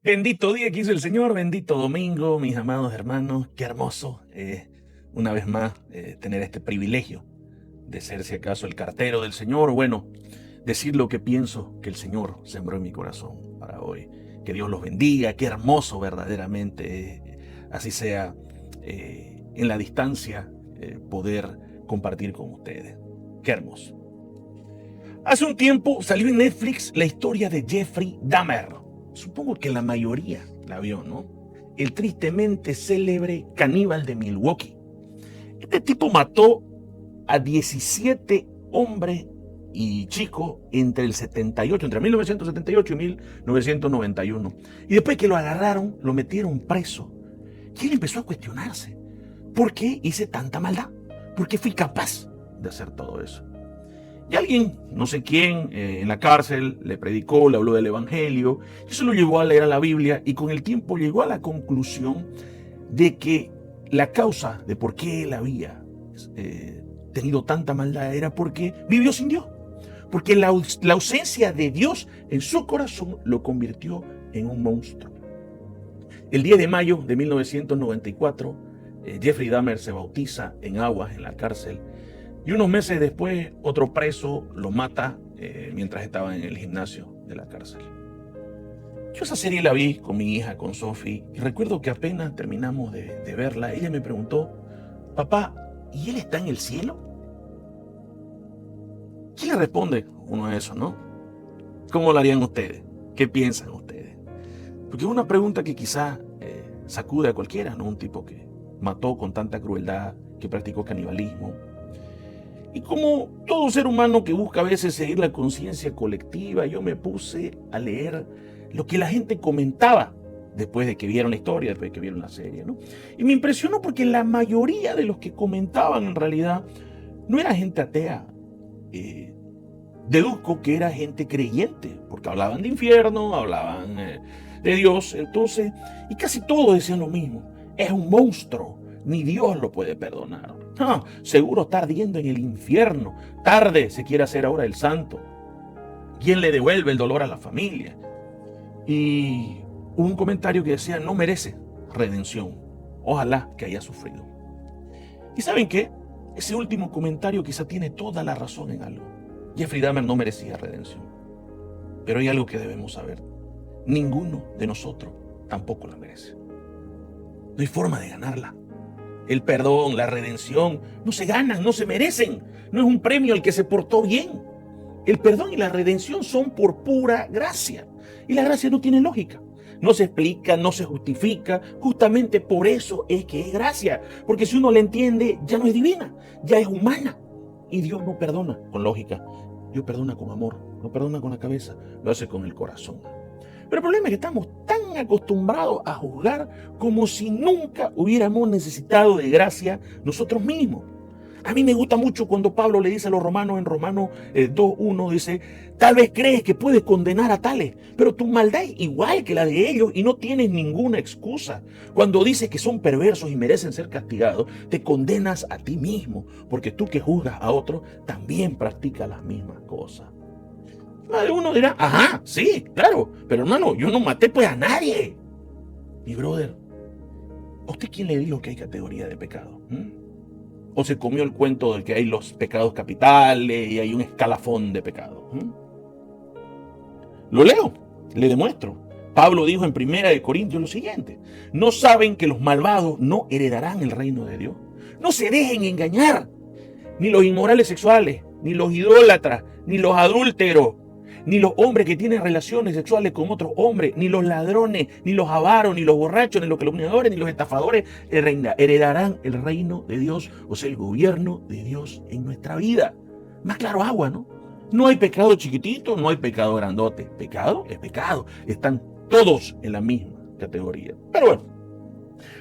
Bendito día que hizo el Señor, bendito domingo, mis amados hermanos, qué hermoso una vez más tener este privilegio de ser, si acaso, el cartero del Señor. Bueno, decir lo que pienso que el Señor sembró en mi corazón para hoy. Que Dios los bendiga, qué hermoso verdaderamente, así sea en la distancia, poder compartir con ustedes. Qué hermoso. Hace un tiempo salió en Netflix la historia de Jeffrey Dahmer. Supongo que la mayoría la vio, ¿no? El tristemente célebre caníbal de Milwaukee. Este tipo mató a 17 hombres y chicos entre 1978 y 1991. Y después que lo agarraron, lo metieron preso. Y él empezó a cuestionarse. ¿Por qué hice tanta maldad? ¿Por qué fui capaz de hacer todo eso? Y alguien, no sé quién, en la cárcel le predicó, le habló del Evangelio, y eso lo llevó a leer la Biblia y con el tiempo llegó a la conclusión de que la causa de por qué él había tenido tanta maldad era porque vivió sin Dios. Porque la ausencia de Dios en su corazón lo convirtió en un monstruo. El 10 de mayo de 1994, Jeffrey Dahmer se bautiza en aguas en la cárcel. Y unos meses después, otro preso lo mata mientras estaba en el gimnasio de la cárcel. Yo esa serie la vi con mi hija, con Sophie, y recuerdo que apenas terminamos de verla, ella me preguntó, papá, ¿y él está en el cielo? ¿Quién le responde uno a eso, no? ¿Cómo lo harían ustedes? ¿Qué piensan ustedes? Porque es una pregunta que quizá sacude a cualquiera, ¿no? Un tipo que mató con tanta crueldad, que practicó canibalismo. Y como todo ser humano que busca a veces seguir la conciencia colectiva, yo me puse a leer lo que la gente comentaba después de que vieron la historia, después de que vieron la serie, ¿no? Y me impresionó porque la mayoría de los que comentaban en realidad no era gente atea. Deduzco que era gente creyente, porque hablaban de infierno, hablaban de Dios, entonces, y casi todos decían lo mismo. Es un monstruo, ni Dios lo puede perdonar. Seguro está ardiendo en el infierno. Tarde se quiere hacer ahora el santo. ¿Quién le devuelve el dolor a la familia? Y hubo un comentario que decía, no merece redención. Ojalá que haya sufrido. ¿Y saben qué? Ese último comentario quizá tiene toda la razón en algo. Jeffrey Dahmer no merecía redención. Pero hay algo que debemos saber. Ninguno de nosotros tampoco la merece. No hay forma de ganarla. El perdón, la redención, no se ganan, no se merecen. No es un premio al que se portó bien. El perdón y la redención son por pura gracia. Y la gracia no tiene lógica. No se explica, no se justifica. Justamente por eso es que es gracia. Porque si uno la entiende, ya no es divina, ya es humana. Y Dios no perdona con lógica. Dios perdona con amor, no perdona con la cabeza, lo hace con el corazón. Pero el problema es que estamos tan acostumbrados a juzgar como si nunca hubiéramos necesitado de gracia nosotros mismos. A mí me gusta mucho cuando Pablo le dice a los romanos en Romanos 2:1, dice, tal vez crees que puedes condenar a tales, pero tu maldad es igual que la de ellos y no tienes ninguna excusa. Cuando dices que son perversos y merecen ser castigados, te condenas a ti mismo, porque tú que juzgas a otros también practicas las mismas cosas. Uno dirá, ajá, sí, claro, pero hermano, yo no maté pues a nadie. Mi brother, ¿a usted quién le dijo que hay categoría de pecado? ¿O se comió el cuento de que hay los pecados capitales y hay un escalafón de pecados? Lo leo, le demuestro. Pablo dijo en 1 Corintios lo siguiente, ¿no saben que los malvados no heredarán el reino de Dios? No se dejen engañar, ni los inmorales sexuales, ni los idólatras, ni los adúlteros, ni los hombres que tienen relaciones sexuales con otros hombres, ni los ladrones, ni los avaros, ni los borrachos, ni los calumniadores, ni los estafadores heredarán el reino de Dios, o sea, el gobierno de Dios en nuestra vida. Más claro agua, ¿no? No hay pecado chiquitito, no hay pecado grandote. Pecado es pecado. Están todos en la misma categoría. Pero bueno,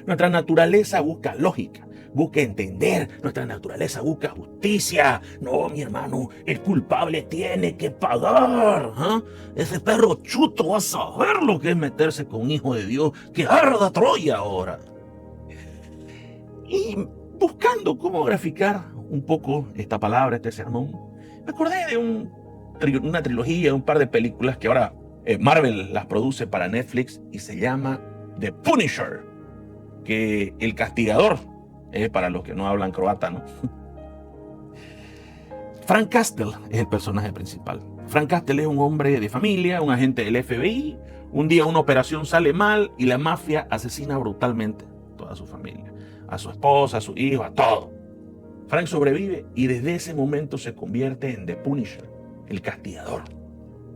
nuestra naturaleza busca lógica, busca entender, nuestra naturaleza busca justicia. No, mi hermano, el culpable tiene que pagar. Ese perro chuto va a saber lo que es meterse con un hijo de Dios, que arda Troya ahora. Y buscando cómo graficar un poco esta palabra, este sermón, me acordé de una trilogía, un par de películas que ahora Marvel las produce para Netflix y se llama The Punisher, que el castigador, para los que no hablan croata, ¿no? Frank Castle es el personaje principal. Frank Castle es un hombre de familia, un agente del FBI. Un día una operación sale mal y la mafia asesina brutalmente a toda su familia, a su esposa, a su hijo, a todo. Frank sobrevive y desde ese momento se convierte en The Punisher, el castigador.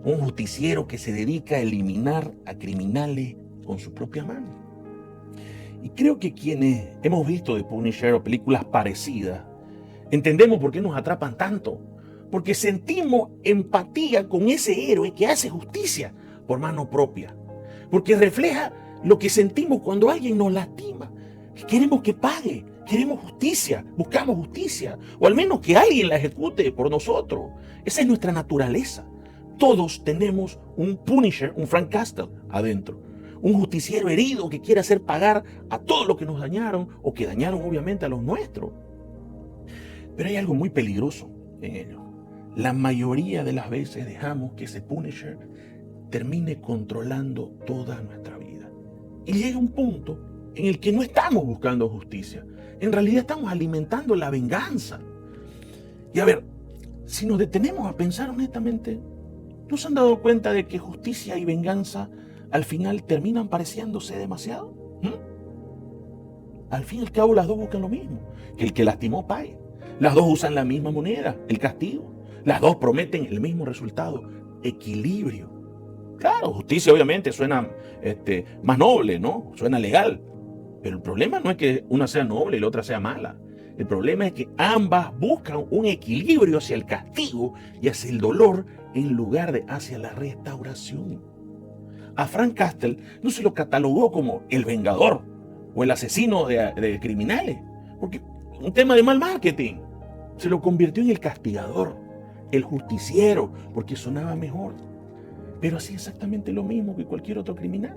Un justiciero que se dedica a eliminar a criminales con su propia mano. Y creo que quienes hemos visto The Punisher o películas parecidas, entendemos por qué nos atrapan tanto. Porque sentimos empatía con ese héroe que hace justicia por mano propia. Porque refleja lo que sentimos cuando alguien nos lastima. Queremos que pague, queremos justicia, buscamos justicia. O al menos que alguien la ejecute por nosotros. Esa es nuestra naturaleza. Todos tenemos un Punisher, un Frank Castle adentro. Un justiciero herido que quiere hacer pagar a todos los que nos dañaron o que dañaron obviamente a los nuestros. Pero hay algo muy peligroso en ello. La mayoría de las veces dejamos que ese Punisher termine controlando toda nuestra vida. Y llega un punto en el que no estamos buscando justicia. En realidad estamos alimentando la venganza. Y a ver, si nos detenemos a pensar honestamente, ¿no se han dado cuenta de que justicia y venganza al final terminan pareciéndose demasiado? Al fin y al cabo las dos buscan lo mismo, que el que lastimó pague. Las dos usan la misma moneda, el castigo. Las dos prometen el mismo resultado, equilibrio. Claro, justicia obviamente suena más noble, ¿no? Suena legal. Pero el problema no es que una sea noble y la otra sea mala. El problema es que ambas buscan un equilibrio hacia el castigo y hacia el dolor en lugar de hacia la restauración. A Frank Castle no se lo catalogó como el vengador o el asesino de criminales, porque un tema de mal marketing. Se lo convirtió en el castigador, el justiciero, porque sonaba mejor. Pero hacía exactamente lo mismo que cualquier otro criminal.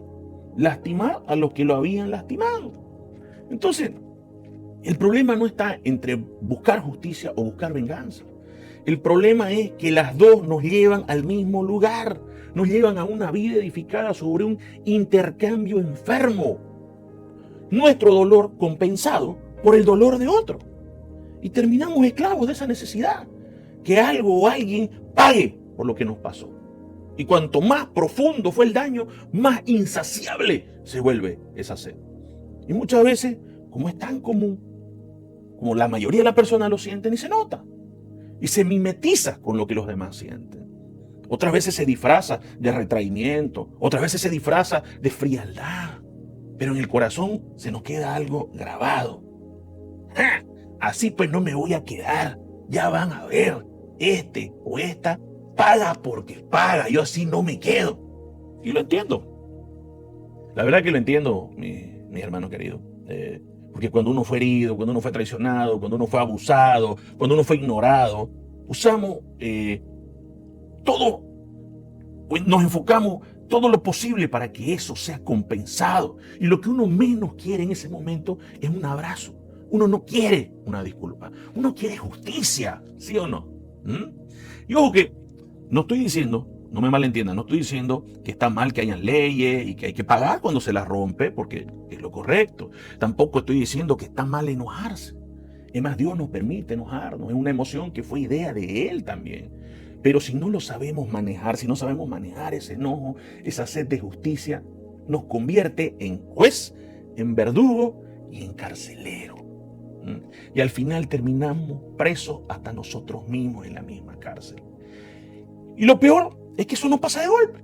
Lastimar a los que lo habían lastimado. Entonces, el problema no está entre buscar justicia o buscar venganza. El problema es que las dos nos llevan al mismo lugar. Nos llevan a una vida edificada sobre un intercambio enfermo. Nuestro dolor compensado por el dolor de otro. Y terminamos esclavos de esa necesidad. Que algo o alguien pague por lo que nos pasó. Y cuanto más profundo fue el daño, más insaciable se vuelve esa sed. Y muchas veces, como es tan común, como la mayoría de las personas lo sienten y se nota. Y se mimetiza con lo que los demás sienten. Otras veces se disfraza de retraimiento, otras veces se disfraza de frialdad. Pero en el corazón se nos queda algo grabado. ¡Ja! Así pues no me voy a quedar. Ya van a ver, este o esta paga porque paga. Yo así no me quedo. Y lo entiendo. La verdad que lo entiendo, mi hermano querido. Porque cuando uno fue herido, cuando uno fue traicionado, cuando uno fue abusado, cuando uno fue ignorado, usamos todo, nos enfocamos todo lo posible para que eso sea compensado. Y lo que uno menos quiere en ese momento es un abrazo. Uno no quiere una disculpa. Uno quiere justicia, ¿sí o no? Y ojo que no estoy diciendo, no me malentiendan, no estoy diciendo que está mal que hayan leyes y que hay que pagar cuando se las rompe, porque es lo correcto. Tampoco estoy diciendo que está mal enojarse. Es más, Dios nos permite enojarnos. Es una emoción que fue idea de Él también. Pero si no lo sabemos manejar, si no sabemos manejar ese enojo, esa sed de justicia, nos convierte en juez, en verdugo y en carcelero. Y al final terminamos presos hasta nosotros mismos en la misma cárcel. Y lo peor es que eso no pasa de golpe,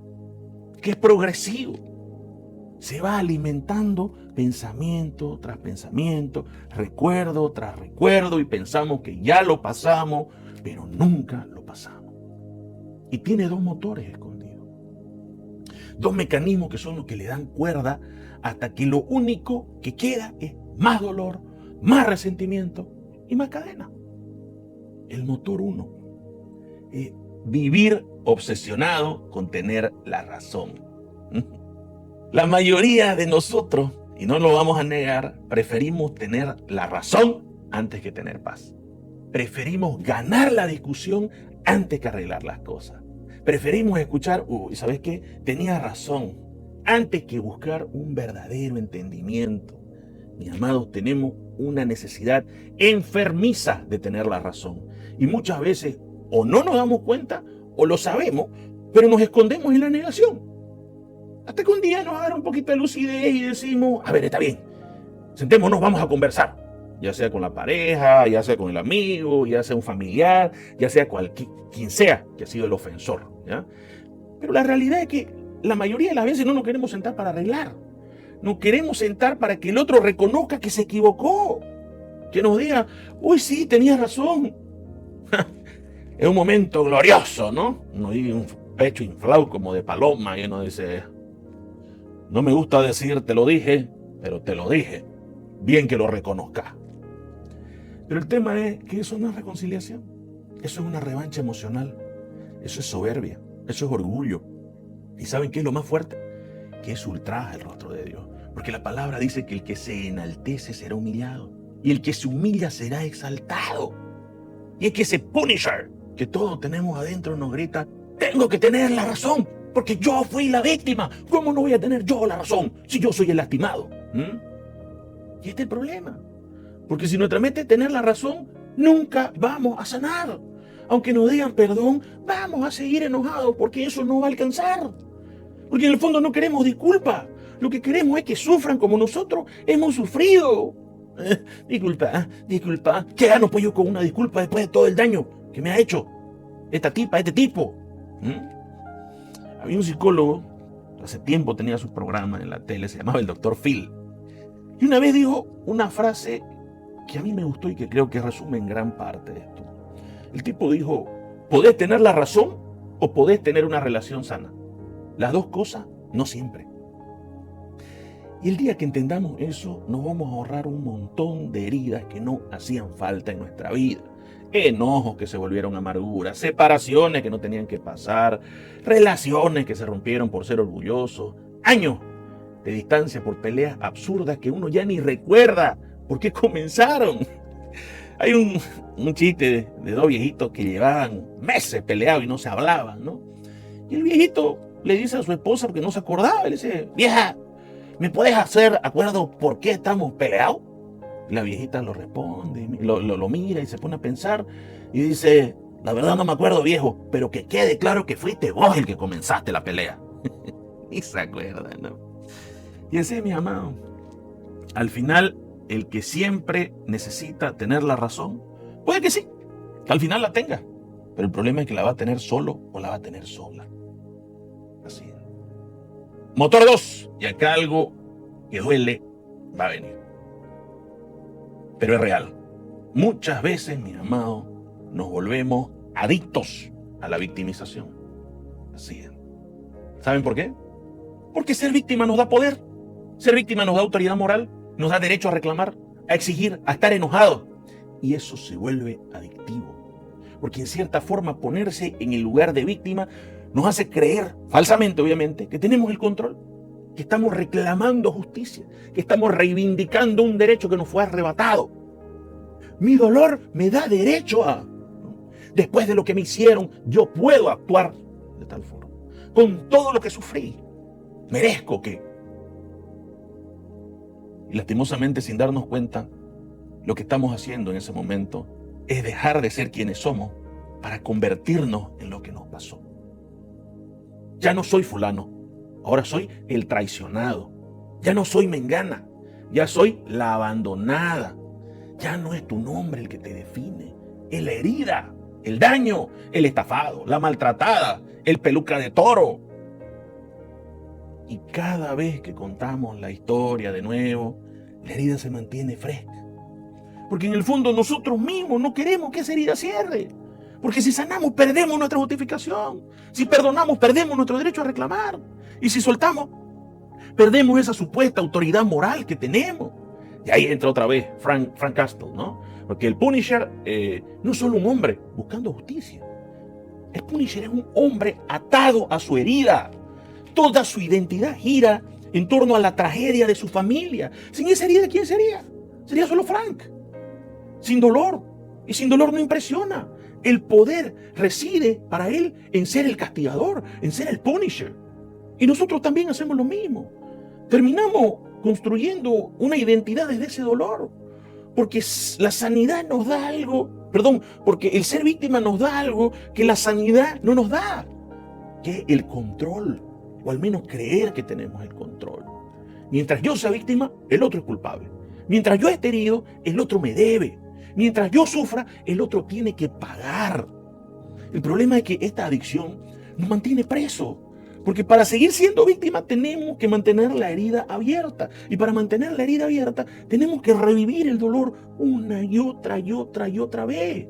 que es progresivo. Se va alimentando pensamiento tras pensamiento, recuerdo tras recuerdo, y pensamos que ya lo pasamos, pero nunca lo pasamos. Y tiene dos motores escondidos. Dos mecanismos que son los que le dan cuerda hasta que lo único que queda es más dolor, más resentimiento y más cadena. El motor 1 es vivir obsesionado con tener la razón. La mayoría de nosotros, y no lo vamos a negar, preferimos tener la razón antes que tener paz. Preferimos ganar la discusión antes que arreglar las cosas. Preferimos escuchar, uy, ¿sabes qué? Tenía razón, antes que buscar un verdadero entendimiento. Mis amados, tenemos una necesidad enfermiza de tener la razón. Y muchas veces o no nos damos cuenta o lo sabemos, pero nos escondemos en la negación. Hasta que un día nos agarra un poquito de lucidez y decimos, a ver, está bien, sentémonos, vamos a conversar. Ya sea con la pareja, ya sea con el amigo, ya sea un familiar, ya sea quien sea que ha sido el ofensor, ¿ya? Pero la realidad es que la mayoría de las veces no nos queremos sentar para arreglar. Nos queremos sentar para que el otro reconozca que se equivocó. Que nos diga, uy, sí, tenías razón. Es un momento glorioso, ¿no? Uno dice un pecho inflado como de paloma y uno dice, no me gusta decir te lo dije, pero te lo dije. Bien que lo reconozca. Pero el tema es que eso no es reconciliación. Eso es una revancha emocional. Eso es soberbia. Eso es orgullo. ¿Y saben qué es lo más fuerte? Que es ultraja el rostro de Dios. Porque la palabra dice que el que se enaltece será humillado. Y el que se humilla será exaltado. Y es que ese punisher que todos tenemos adentro nos grita, tengo que tener la razón, porque yo fui la víctima. ¿Cómo no voy a tener yo la razón si yo soy el lastimado? Y este es el problema. Porque si nuestra meta es tener la razón, nunca vamos a sanar. Aunque nos digan perdón, vamos a seguir enojados porque eso no va a alcanzar. Porque en el fondo no queremos disculpas. Lo que queremos es que sufran como nosotros hemos sufrido. Disculpa. ¿Qué gano pues yo con una disculpa después de todo el daño que me ha hecho esta tipa, este tipo? Había un psicólogo, hace tiempo tenía su programa en la tele, se llamaba el Dr. Phil. Y una vez dijo una frase que a mí me gustó y que creo que resume en gran parte de esto. El tipo dijo, podés tener la razón o podés tener una relación sana. Las dos cosas, no siempre. Y el día que entendamos eso, nos vamos a ahorrar un montón de heridas que no hacían falta en nuestra vida. Enojos que se volvieron amarguras, separaciones que no tenían que pasar, relaciones que se rompieron por ser orgullosos, años de distancia por peleas absurdas que uno ya ni recuerda por qué comenzaron. Hay un chiste de dos viejitos que llevaban meses peleados y no se hablaban, ¿no? Y el viejito le dice a su esposa, porque no se acordaba, le dice, vieja, ¿me puedes hacer acuerdo por qué estamos peleados? Y la viejita lo responde, lo mira y se pone a pensar y dice, la verdad no me acuerdo, viejo, pero que quede claro que fuiste vos el que comenzaste la pelea. Y se acuerda, ¿no? Y así, mi amado, al final, el que siempre necesita tener la razón, puede que sí, que al final la tenga, pero el problema es que la va a tener solo o la va a tener sola. Así es. Motor 2, y acá algo que duele va a venir. Pero es real. Muchas veces, mi amado, nos volvemos adictos a la victimización. Así es. ¿Saben por qué? Porque ser víctima nos da poder. Ser víctima nos da autoridad moral, nos da derecho a reclamar, a exigir, a estar enojados. Y eso se vuelve adictivo. Porque en cierta forma ponerse en el lugar de víctima nos hace creer, falsamente obviamente, que tenemos el control, que estamos reclamando justicia, que estamos reivindicando un derecho que nos fue arrebatado. Mi dolor me da derecho a... Después de lo que me hicieron, yo puedo actuar de tal forma. Con todo lo que sufrí, merezco que... Y lastimosamente, sin darnos cuenta, lo que estamos haciendo en ese momento es dejar de ser quienes somos para convertirnos en lo que nos pasó. Ya no soy fulano, ahora soy el traicionado. Ya no soy mengana, ya soy la abandonada. Ya no es tu nombre el que te define, es la herida, el daño, el estafado, la maltratada, el peluca de toro. Y cada vez que contamos la historia de nuevo, la herida se mantiene fresca. Porque en el fondo nosotros mismos no queremos que esa herida cierre. Porque si sanamos, perdemos nuestra justificación. Si perdonamos, perdemos nuestro derecho a reclamar. Y si soltamos, perdemos esa supuesta autoridad moral que tenemos. Y ahí entra otra vez Frank Castle, ¿no? Porque el Punisher no es solo un hombre buscando justicia. El Punisher es un hombre atado a su herida. Toda su identidad gira en torno a la tragedia de su familia. Sin esa herida, ¿quién sería? Sería solo Frank. Sin dolor. Y sin dolor no impresiona. El poder reside para él en ser el castigador, en ser el punisher. Y nosotros también hacemos lo mismo. Terminamos construyendo una identidad desde ese dolor. Porque la sanidad nos da algo, porque el ser víctima nos da algo que la sanidad no nos da, que es el control, o al menos creer que tenemos el control. Mientras yo sea víctima, el otro es culpable. Mientras yo esté herido, el otro me debe. Mientras yo sufra, el otro tiene que pagar. El problema es que esta adicción nos mantiene presos. Porque para seguir siendo víctimas tenemos que mantener la herida abierta. Y para mantener la herida abierta tenemos que revivir el dolor una y otra y otra y otra vez.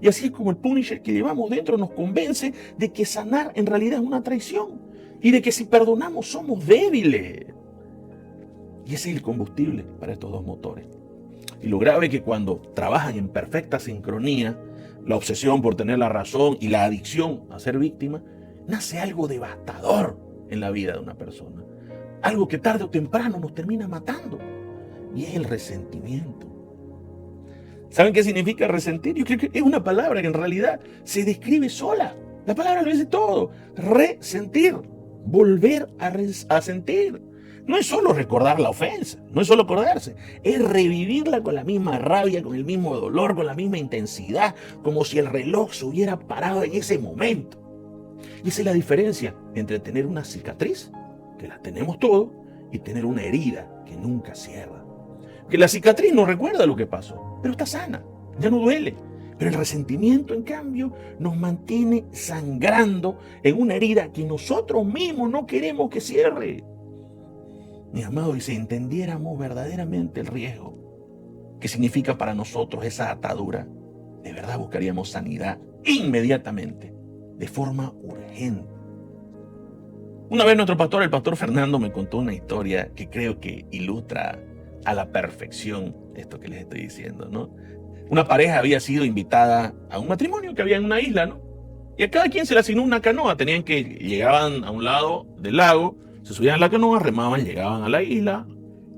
Y así es como el punisher que llevamos dentro nos convence de que sanar en realidad es una traición. Y de que si perdonamos somos débiles. Y ese es el combustible para estos dos motores. Y lo grave es que cuando trabajan en perfecta sincronía, la obsesión por tener la razón y la adicción a ser víctima, nace algo devastador en la vida de una persona. Algo que tarde o temprano nos termina matando. Y es el resentimiento. ¿Saben qué significa resentir? Yo creo que es una palabra que en realidad se describe sola. La palabra lo dice todo. Resentir. Volver a sentir. No es solo recordar la ofensa, no es solo acordarse, es revivirla con la misma rabia, con el mismo dolor, con la misma intensidad, como si el reloj se hubiera parado en ese momento. Y esa es la diferencia entre tener una cicatriz, que la tenemos todos, y tener una herida que nunca cierra. Que la cicatriz no recuerda lo que pasó, pero está sana, ya no duele. Pero el resentimiento, en cambio, nos mantiene sangrando en una herida que nosotros mismos no queremos que cierre. Mi amado, y si entendiéramos verdaderamente el riesgo que significa para nosotros esa atadura, de verdad buscaríamos sanidad inmediatamente, de forma urgente. Una vez nuestro pastor, el pastor Fernando, me contó una historia que creo que ilustra a la perfección esto que les estoy diciendo, ¿no? Una pareja había sido invitada a un matrimonio que había en una isla, ¿no? Y a cada quien se le asignó una canoa. Llegaban a un lado del lago, se subían a la canoa, remaban, llegaban a la isla,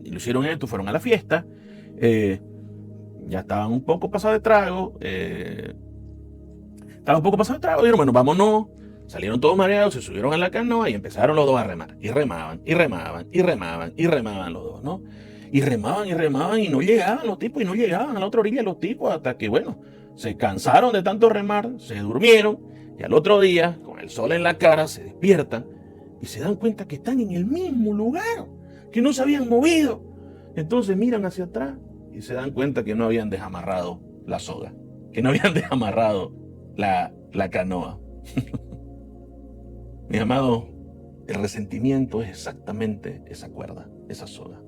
y lo hicieron esto, fueron a la fiesta, ya estaban un poco pasados de trago, dijeron, bueno, vámonos, salieron todos mareados, se subieron a la canoa y empezaron los dos a remar, y remaban, y remaban, y remaban, y remaban los dos, ¿no? Y remaban, y no llegaban los tipos, y no llegaban a la otra orilla los tipos, hasta que, bueno, se cansaron de tanto remar, se durmieron, y al otro día, con el sol en la cara, se despiertan, y se dan cuenta que están en el mismo lugar, que no se habían movido. Entonces miran hacia atrás y se dan cuenta que no habían desamarrado la soga, que no habían desamarrado la canoa. Mi amado, el resentimiento es exactamente esa cuerda, esa soga.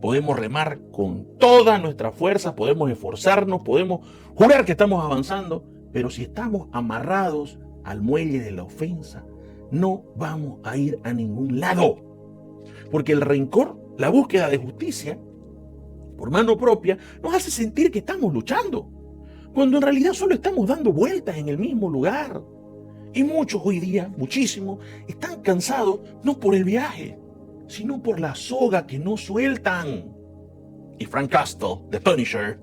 Podemos remar con toda nuestra fuerza, podemos esforzarnos, podemos jurar que estamos avanzando, pero si estamos amarrados al muelle de la ofensa, no vamos a ir a ningún lado. Porque el rencor, la búsqueda de justicia, por mano propia, nos hace sentir que estamos luchando, cuando en realidad solo estamos dando vueltas en el mismo lugar. Y muchos hoy día, muchísimos, están cansados no por el viaje, sino por la soga que no sueltan. Y Frank Castle, The Punisher,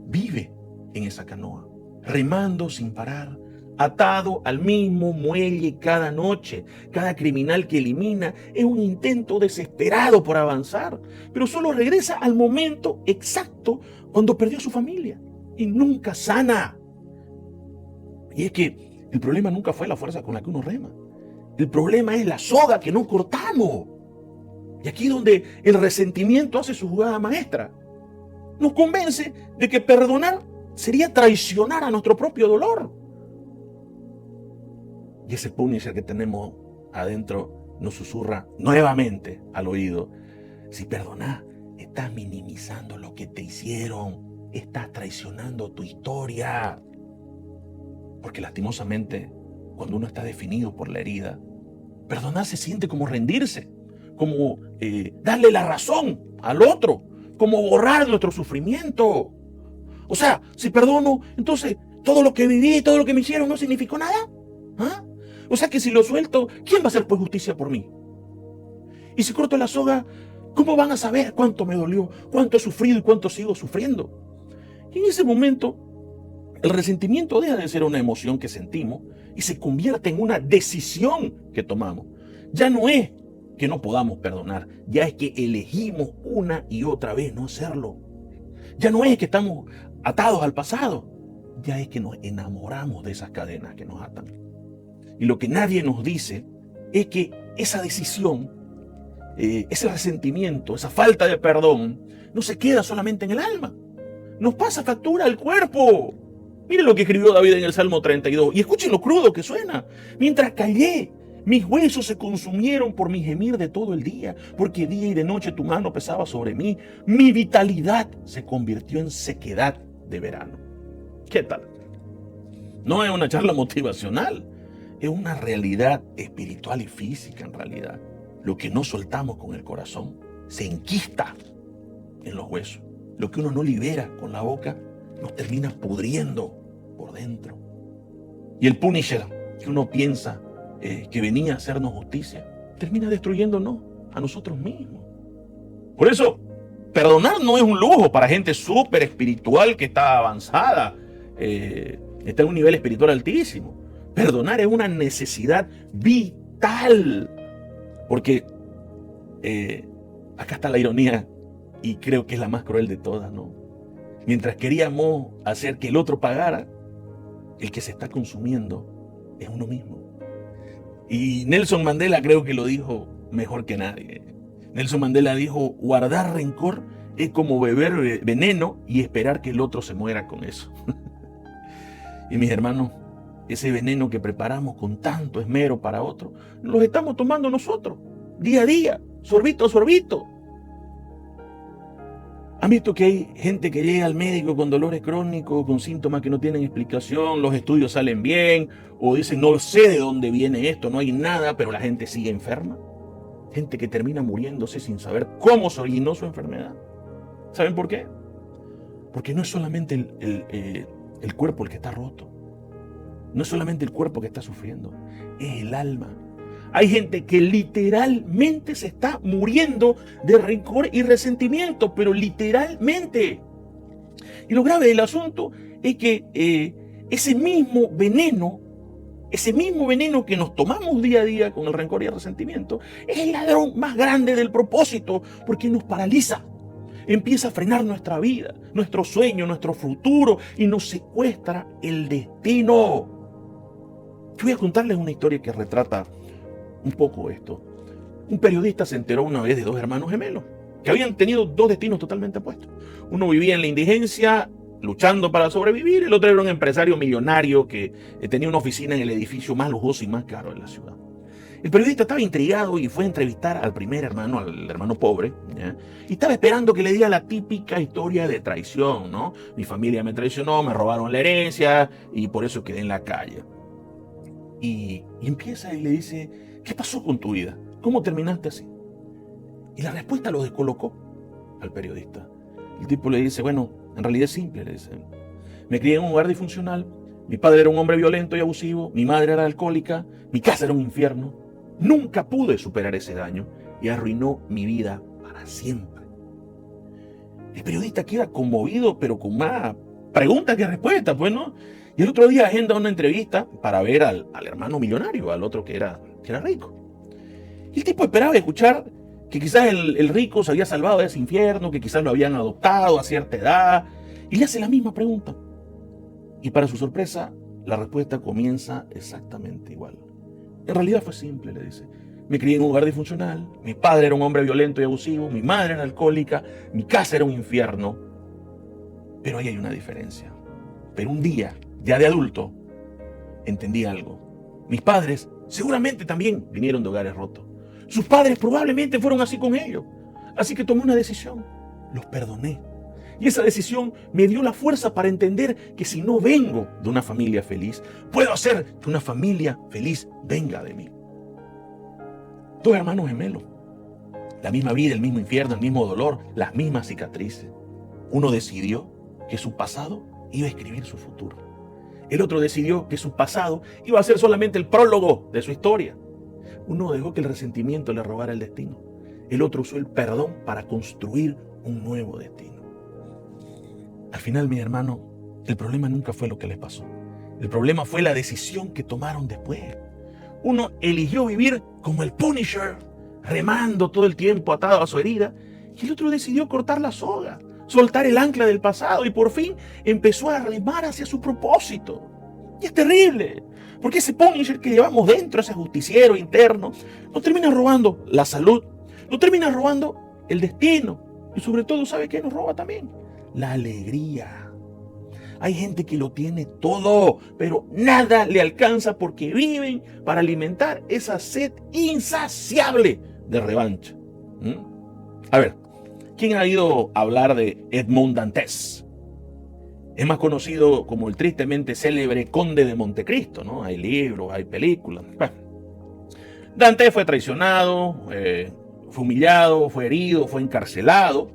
vive en esa canoa, remando sin parar, atado al mismo muelle cada noche. Cada criminal que elimina es un intento desesperado por avanzar, pero solo regresa al momento exacto cuando perdió a su familia y nunca sana. Y es que el problema nunca fue la fuerza con la que uno rema. El problema es la soga que no cortamos. Y aquí es donde el resentimiento hace su jugada maestra. Nos convence de que perdonar sería traicionar a nuestro propio dolor. Y ese punisher que tenemos adentro nos susurra nuevamente al oído: si perdonás, estás minimizando lo que te hicieron, estás traicionando tu historia. Porque lastimosamente, cuando uno está definido por la herida, perdonar se siente como rendirse, como darle la razón al otro, como borrar nuestro sufrimiento. O sea, si perdono, entonces todo lo que viví, todo lo que me hicieron no significó nada. ¿Ah? O sea que si lo suelto, ¿quién va a hacer pues justicia por mí? Y si corto la soga, ¿cómo van a saber cuánto me dolió, cuánto he sufrido y cuánto sigo sufriendo? Y en ese momento, El resentimiento deja de ser una emoción que sentimos y se convierte en una decisión que tomamos. Ya no es que no podamos perdonar, ya es que elegimos una y otra vez no hacerlo. Ya no es que estamos atados al pasado, ya es que nos enamoramos de esas cadenas que nos atan. Y lo que nadie nos dice es que esa decisión, ese resentimiento, esa falta de perdón, no se queda solamente en el alma, nos pasa factura al cuerpo. Miren lo que escribió David en el Salmo 32 y escuchen lo crudo que suena. Mientras callé, mis huesos se consumieron por mi gemir de todo el día, porque día y de noche tu mano pesaba sobre mí. Mi vitalidad se convirtió en sequedad de verano. ¿Qué tal? No es una charla motivacional, es una realidad espiritual y física en realidad. Lo que no soltamos con el corazón se enquista en los huesos. Lo que uno no libera con la boca nos termina pudriendo por dentro. Y el Punisher que uno piensa que venía a hacernos justicia, termina destruyéndonos a nosotros mismos. Por eso, perdonar no es un lujo para gente súper espiritual que está avanzada, está en un nivel espiritual altísimo. Perdonar es una necesidad vital. Porque acá está la ironía y creo que es la más cruel de todas, ¿no? Mientras queríamos hacer que el otro pagara, el que se está consumiendo es uno mismo. Y Nelson Mandela creo que lo dijo mejor que nadie. Nelson Mandela dijo, guardar rencor es como beber veneno y esperar que el otro se muera con eso. Y mis hermanos, ese veneno que preparamos con tanto esmero para otro, lo estamos tomando nosotros, día a día, sorbito a sorbito. ¿Han visto que hay gente que llega al médico con dolores crónicos, con síntomas que no tienen explicación, los estudios salen bien, o dicen no sé de dónde viene esto, no hay nada, pero la gente sigue enferma? Gente que termina muriéndose sin saber cómo se originó su enfermedad. ¿Saben por qué? Porque no es solamente el cuerpo el que está roto, no es solamente el cuerpo que está sufriendo, es el alma. Hay gente que literalmente se está muriendo de rencor y resentimiento, pero literalmente. Y lo grave del asunto es que ese mismo veneno que nos tomamos día a día con el rencor y el resentimiento, es el ladrón más grande del propósito, porque nos paraliza. Empieza a frenar nuestra vida, nuestro sueño, nuestro futuro y nos secuestra el destino. Yo voy a contarles una historia que retrata un poco esto. Un periodista se enteró una vez de dos hermanos gemelos que habían tenido dos destinos totalmente opuestos. Uno vivía en la indigencia, luchando para sobrevivir, el otro era un empresario millonario que tenía una oficina en el edificio más lujoso y más caro de la ciudad. El periodista estaba intrigado y fue a entrevistar al primer hermano, al hermano pobre, ¿ya? Y estaba esperando que le diga la típica historia de traición, ¿no? Mi familia me traicionó, me robaron la herencia y por eso quedé en la calle. Y empieza y le dice, ¿qué pasó con tu vida? ¿Cómo terminaste así? Y la respuesta lo descolocó al periodista. El tipo le dice, bueno, en realidad es simple, le dice. Me crié en un hogar disfuncional, mi padre era un hombre violento y abusivo, mi madre era alcohólica, mi casa era un infierno. Nunca pude superar ese daño y arruinó mi vida para siempre. El periodista queda conmovido, pero con más preguntas que respuestas, pues, ¿no? Y el otro día agenda una entrevista para ver al hermano millonario, al otro que era rico. Y el tipo esperaba escuchar que quizás el rico se había salvado de ese infierno, que quizás lo habían adoptado a cierta edad, y le hace la misma pregunta. Y para su sorpresa, la respuesta comienza exactamente igual. En realidad fue simple, le dice. Me crié en un hogar disfuncional, mi padre era un hombre violento y abusivo, mi madre era alcohólica, mi casa era un infierno. Pero ahí hay una diferencia. Pero un día, ya de adulto, entendí algo. Mis padres seguramente también vinieron de hogares rotos. Sus padres probablemente fueron así con ellos. Así que tomé una decisión. Los perdoné. Y esa decisión me dio la fuerza para entender que si no vengo de una familia feliz, puedo hacer que una familia feliz venga de mí. Dos hermanos gemelos. La misma vida, el mismo infierno, el mismo dolor, las mismas cicatrices. Uno decidió que su pasado iba a escribir su futuro. El otro decidió que su pasado iba a ser solamente el prólogo de su historia. Uno dejó que el resentimiento le robara el destino. El otro usó el perdón para construir un nuevo destino. Al final, mi hermano, El problema nunca fue lo que les pasó. El problema fue la decisión que tomaron después. Uno eligió vivir como el Punisher, remando todo el tiempo atado a su herida, y el otro decidió cortar la soga, soltar el ancla del pasado y por fin empezó a remar hacia su propósito. Y es terrible, porque ese Punisher que llevamos dentro, ese justiciero interno, nos termina robando la salud, nos termina robando el destino y sobre todo, ¿sabe qué nos roba también? La alegría. Hay gente que lo tiene todo, pero nada le alcanza porque viven para alimentar esa sed insaciable de revancha. A ver, ¿quién ha oído hablar de Edmond Dantes? Es más conocido como el tristemente célebre Conde de Montecristo, ¿no? Hay libros, hay películas. Bueno, Dantes fue traicionado, fue humillado, fue herido, fue encarcelado.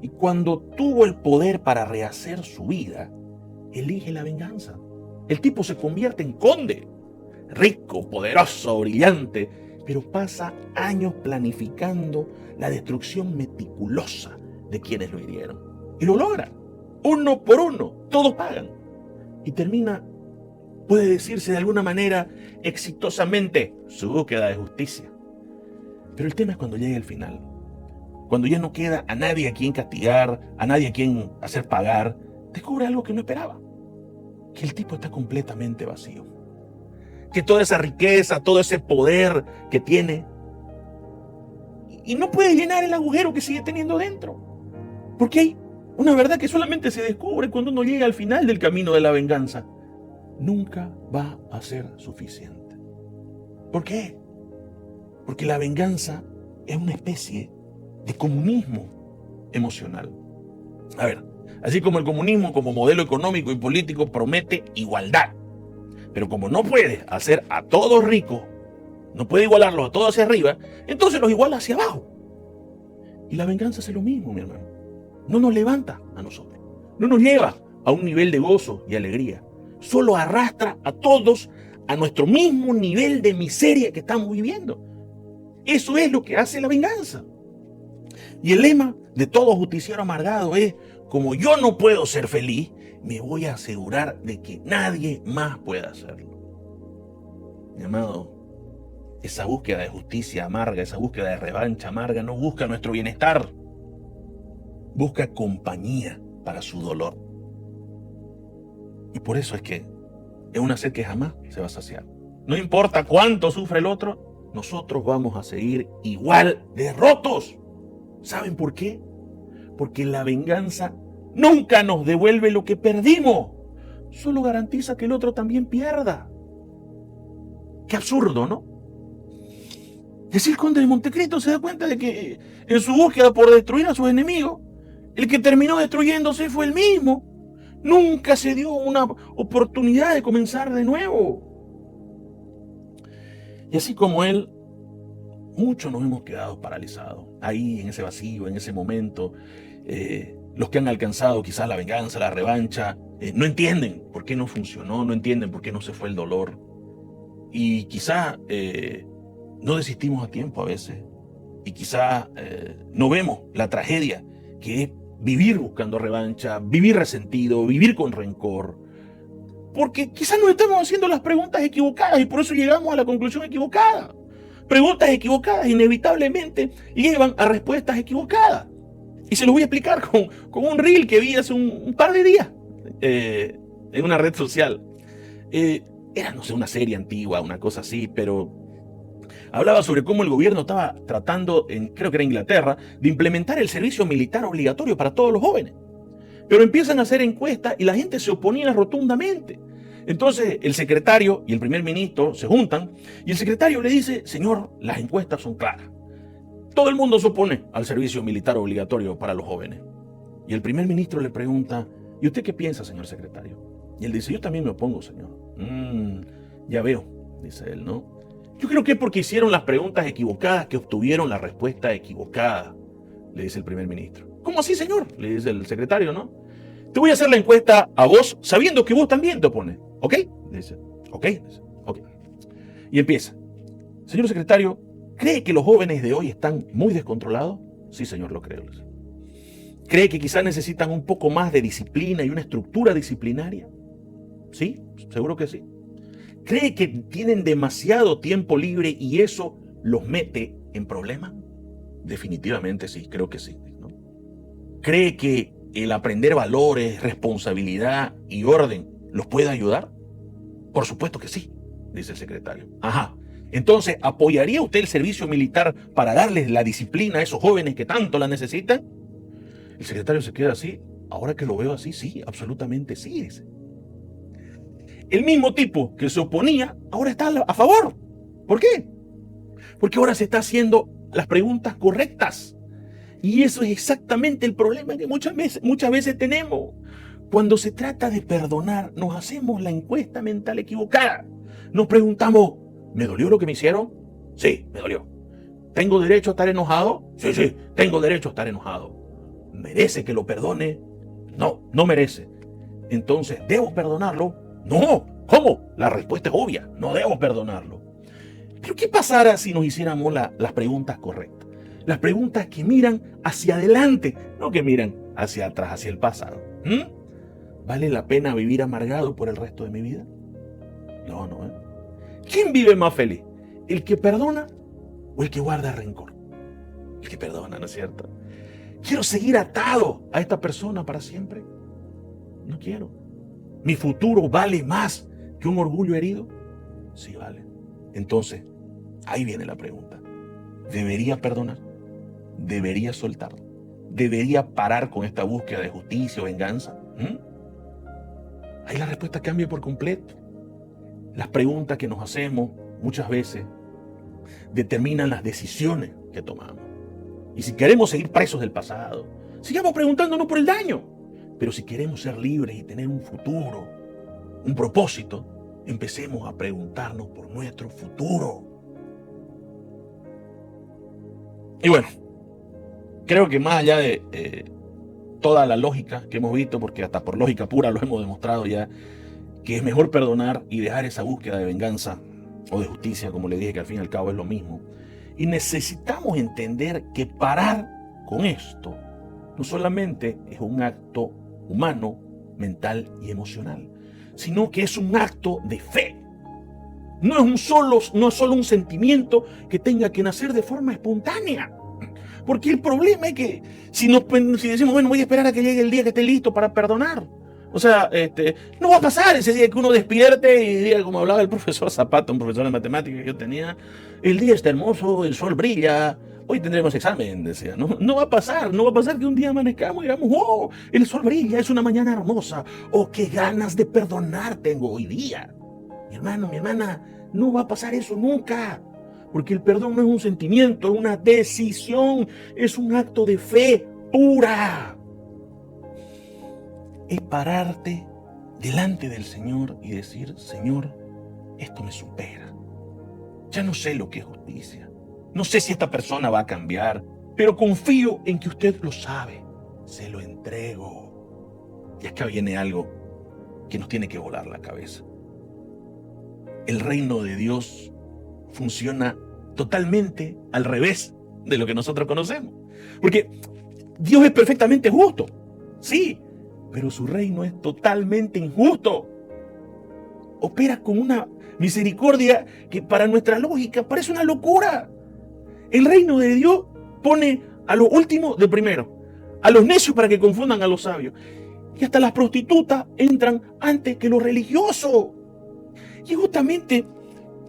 Y cuando tuvo el poder para rehacer su vida, elige la venganza. El tipo se convierte en conde, rico, poderoso, brillante, pero pasa años planificando la destrucción meticulosa de quienes lo hirieron. Y lo logra. Uno por uno, todos pagan. Y termina, puede decirse de alguna manera, exitosamente su búsqueda de justicia. Pero el tema es cuando llega el final. Cuando ya no queda a nadie a quien castigar, a nadie a quien hacer pagar, descubre algo que no esperaba. Que el tipo está completamente vacío. Que toda esa riqueza, todo ese poder que tiene, y no puede llenar el agujero que sigue teniendo dentro. Porque hay una verdad que solamente se descubre cuando uno llega al final del camino de la venganza. Nunca va a ser suficiente. ¿Por qué? Porque la venganza es una especie de comunismo emocional. A ver, así como el comunismo como modelo económico y político promete igualdad, pero como no puede hacer a todos ricos, no puede igualarlos a todos hacia arriba, entonces los iguala hacia abajo. Y la venganza hace lo mismo, mi hermano. No nos levanta a nosotros, no nos lleva a un nivel de gozo y alegría, solo arrastra a todos a nuestro mismo nivel de miseria que estamos viviendo. Eso es lo que hace la venganza. Y el lema de todo justiciero amargado es: como yo no puedo ser feliz, me voy a asegurar de que nadie más pueda hacerlo. Mi amado, esa búsqueda de justicia amarga, esa búsqueda de revancha amarga no busca nuestro bienestar, busca compañía para su dolor. Y por eso es que es una sed que jamás se va a saciar. No importa cuánto sufre el otro, nosotros vamos a seguir igual de rotos. ¿Saben por qué? Porque la venganza nunca nos devuelve lo que perdimos. Solo garantiza que el otro también pierda. Qué absurdo, ¿no? Y así el conde de Montecristo se da cuenta de que en su búsqueda por destruir a sus enemigos, el que terminó destruyéndose fue él mismo. Nunca se dio una oportunidad de comenzar de nuevo. Y así como él, muchos nos hemos quedado paralizados, ahí en ese vacío, en ese momento. Los que han alcanzado quizás la venganza, la revancha, no entienden por qué no funcionó, no entienden por qué no se fue el dolor. Y quizás no desistimos a tiempo a veces. Y quizás no vemos la tragedia que es vivir buscando revancha, vivir resentido, vivir con rencor. Porque quizás nos estamos haciendo las preguntas equivocadas y por eso llegamos a la conclusión equivocada. Preguntas equivocadas inevitablemente llevan a respuestas equivocadas. Y se los voy a explicar con un reel que vi hace un par de días en una red social. Era, no sé, una serie antigua, una cosa así, pero hablaba sobre cómo el gobierno estaba tratando, creo que era Inglaterra, de implementar el servicio militar obligatorio para todos los jóvenes. Pero empiezan a hacer encuestas y la gente se oponía rotundamente. Entonces el secretario y el primer ministro se juntan y el secretario le dice: señor, las encuestas son claras. Todo el mundo se opone al servicio militar obligatorio para los jóvenes. Y el primer ministro le pregunta: ¿y usted qué piensa, señor secretario? Y él dice: yo también me opongo, señor. Ya veo, dice él, ¿no? Yo creo que es porque hicieron las preguntas equivocadas que obtuvieron la respuesta equivocada, le dice el primer ministro. ¿Cómo así, señor? Le dice el secretario, ¿no? Te voy a hacer la encuesta a vos sabiendo que vos también te opones. ¿Ok? Le dice. ¿Ok? Ok. Y empieza. Señor secretario, ¿cree que los jóvenes de hoy están muy descontrolados? Sí, señor, lo creo. ¿Cree que quizás necesitan un poco más de disciplina y una estructura disciplinaria? Sí, seguro que sí. ¿Cree que tienen demasiado tiempo libre y eso los mete en problemas? Definitivamente sí, creo que sí, ¿no? ¿Cree que el aprender valores, responsabilidad y orden los puede ayudar? Por supuesto que sí, dice el secretario. Ajá. Entonces, ¿apoyaría usted el servicio militar para darles la disciplina a esos jóvenes que tanto la necesitan? El secretario se queda así. Ahora que lo veo así, sí, absolutamente sí, dice. El mismo tipo que se oponía, ahora está a favor. ¿Por qué? Porque ahora se está haciendo las preguntas correctas. Y eso es exactamente el problema que muchas veces tenemos. Cuando se trata de perdonar, nos hacemos la encuesta mental equivocada. Nos preguntamos, ¿me dolió lo que me hicieron? Sí, me dolió. ¿Tengo derecho a estar enojado? Sí, sí, tengo derecho a estar enojado. ¿Merece que lo perdone? No, no merece. Entonces, ¿debo perdonarlo? No. ¿Cómo? La respuesta es obvia, no debo perdonarlo. Pero ¿qué pasara si nos hiciéramos las preguntas correctas? Las preguntas que miran hacia adelante, no que miran hacia atrás, hacia el pasado. ¿Vale la pena vivir amargado por el resto de mi vida? No, no. ¿Quién vive más feliz? ¿El que perdona o el que guarda rencor? El que perdona, ¿no es cierto? ¿Quiero seguir atado a esta persona para siempre? No quiero. ¿Mi futuro vale más que un orgullo herido? Sí, vale. Entonces, ahí viene la pregunta. ¿Debería perdonar? ¿Debería soltar? ¿Debería parar con esta búsqueda de justicia o venganza? Ahí la respuesta cambia por completo. Las preguntas que nos hacemos muchas veces determinan las decisiones que tomamos. Y si queremos seguir presos del pasado, sigamos preguntándonos por el daño. Pero si queremos ser libres y tener un futuro, un propósito, empecemos a preguntarnos por nuestro futuro. Y bueno, creo que más allá de toda la lógica que hemos visto, porque hasta por lógica pura lo hemos demostrado ya, que es mejor perdonar y dejar esa búsqueda de venganza o de justicia, como le dije, que al fin y al cabo es lo mismo. Y necesitamos entender que parar con esto no solamente es un acto humano, mental y emocional, sino que es un acto de fe. No es solo un sentimiento que tenga que nacer de forma espontánea. Porque el problema es que si decimos, bueno, voy a esperar a que llegue el día que esté listo para perdonar. O sea, no va a pasar ese día que uno despierte y diga, como hablaba el profesor Zapata, un profesor de matemáticas que yo tenía, el día está hermoso, el sol brilla, hoy tendremos examen, decía. No va a pasar que un día amanezcamos y digamos, oh, el sol brilla, es una mañana hermosa, oh, qué ganas de perdonar tengo hoy día. Mi hermano, mi hermana, no va a pasar eso nunca. Porque el perdón no es un sentimiento, es una decisión, es un acto de fe pura. Es pararte delante del Señor y decir, Señor, esto me supera. Ya no sé lo que es justicia. No sé si esta persona va a cambiar, pero confío en que usted lo sabe. Se lo entrego. Y acá viene algo que nos tiene que volar la cabeza. El reino de Dios funciona totalmente al revés de lo que nosotros conocemos. Porque Dios es perfectamente justo, sí, pero su reino es totalmente injusto. Opera con una misericordia que para nuestra lógica parece una locura. El reino de Dios pone a lo último de primero, a los necios para que confundan a los sabios. Y hasta las prostitutas entran antes que los religiosos. Y justamente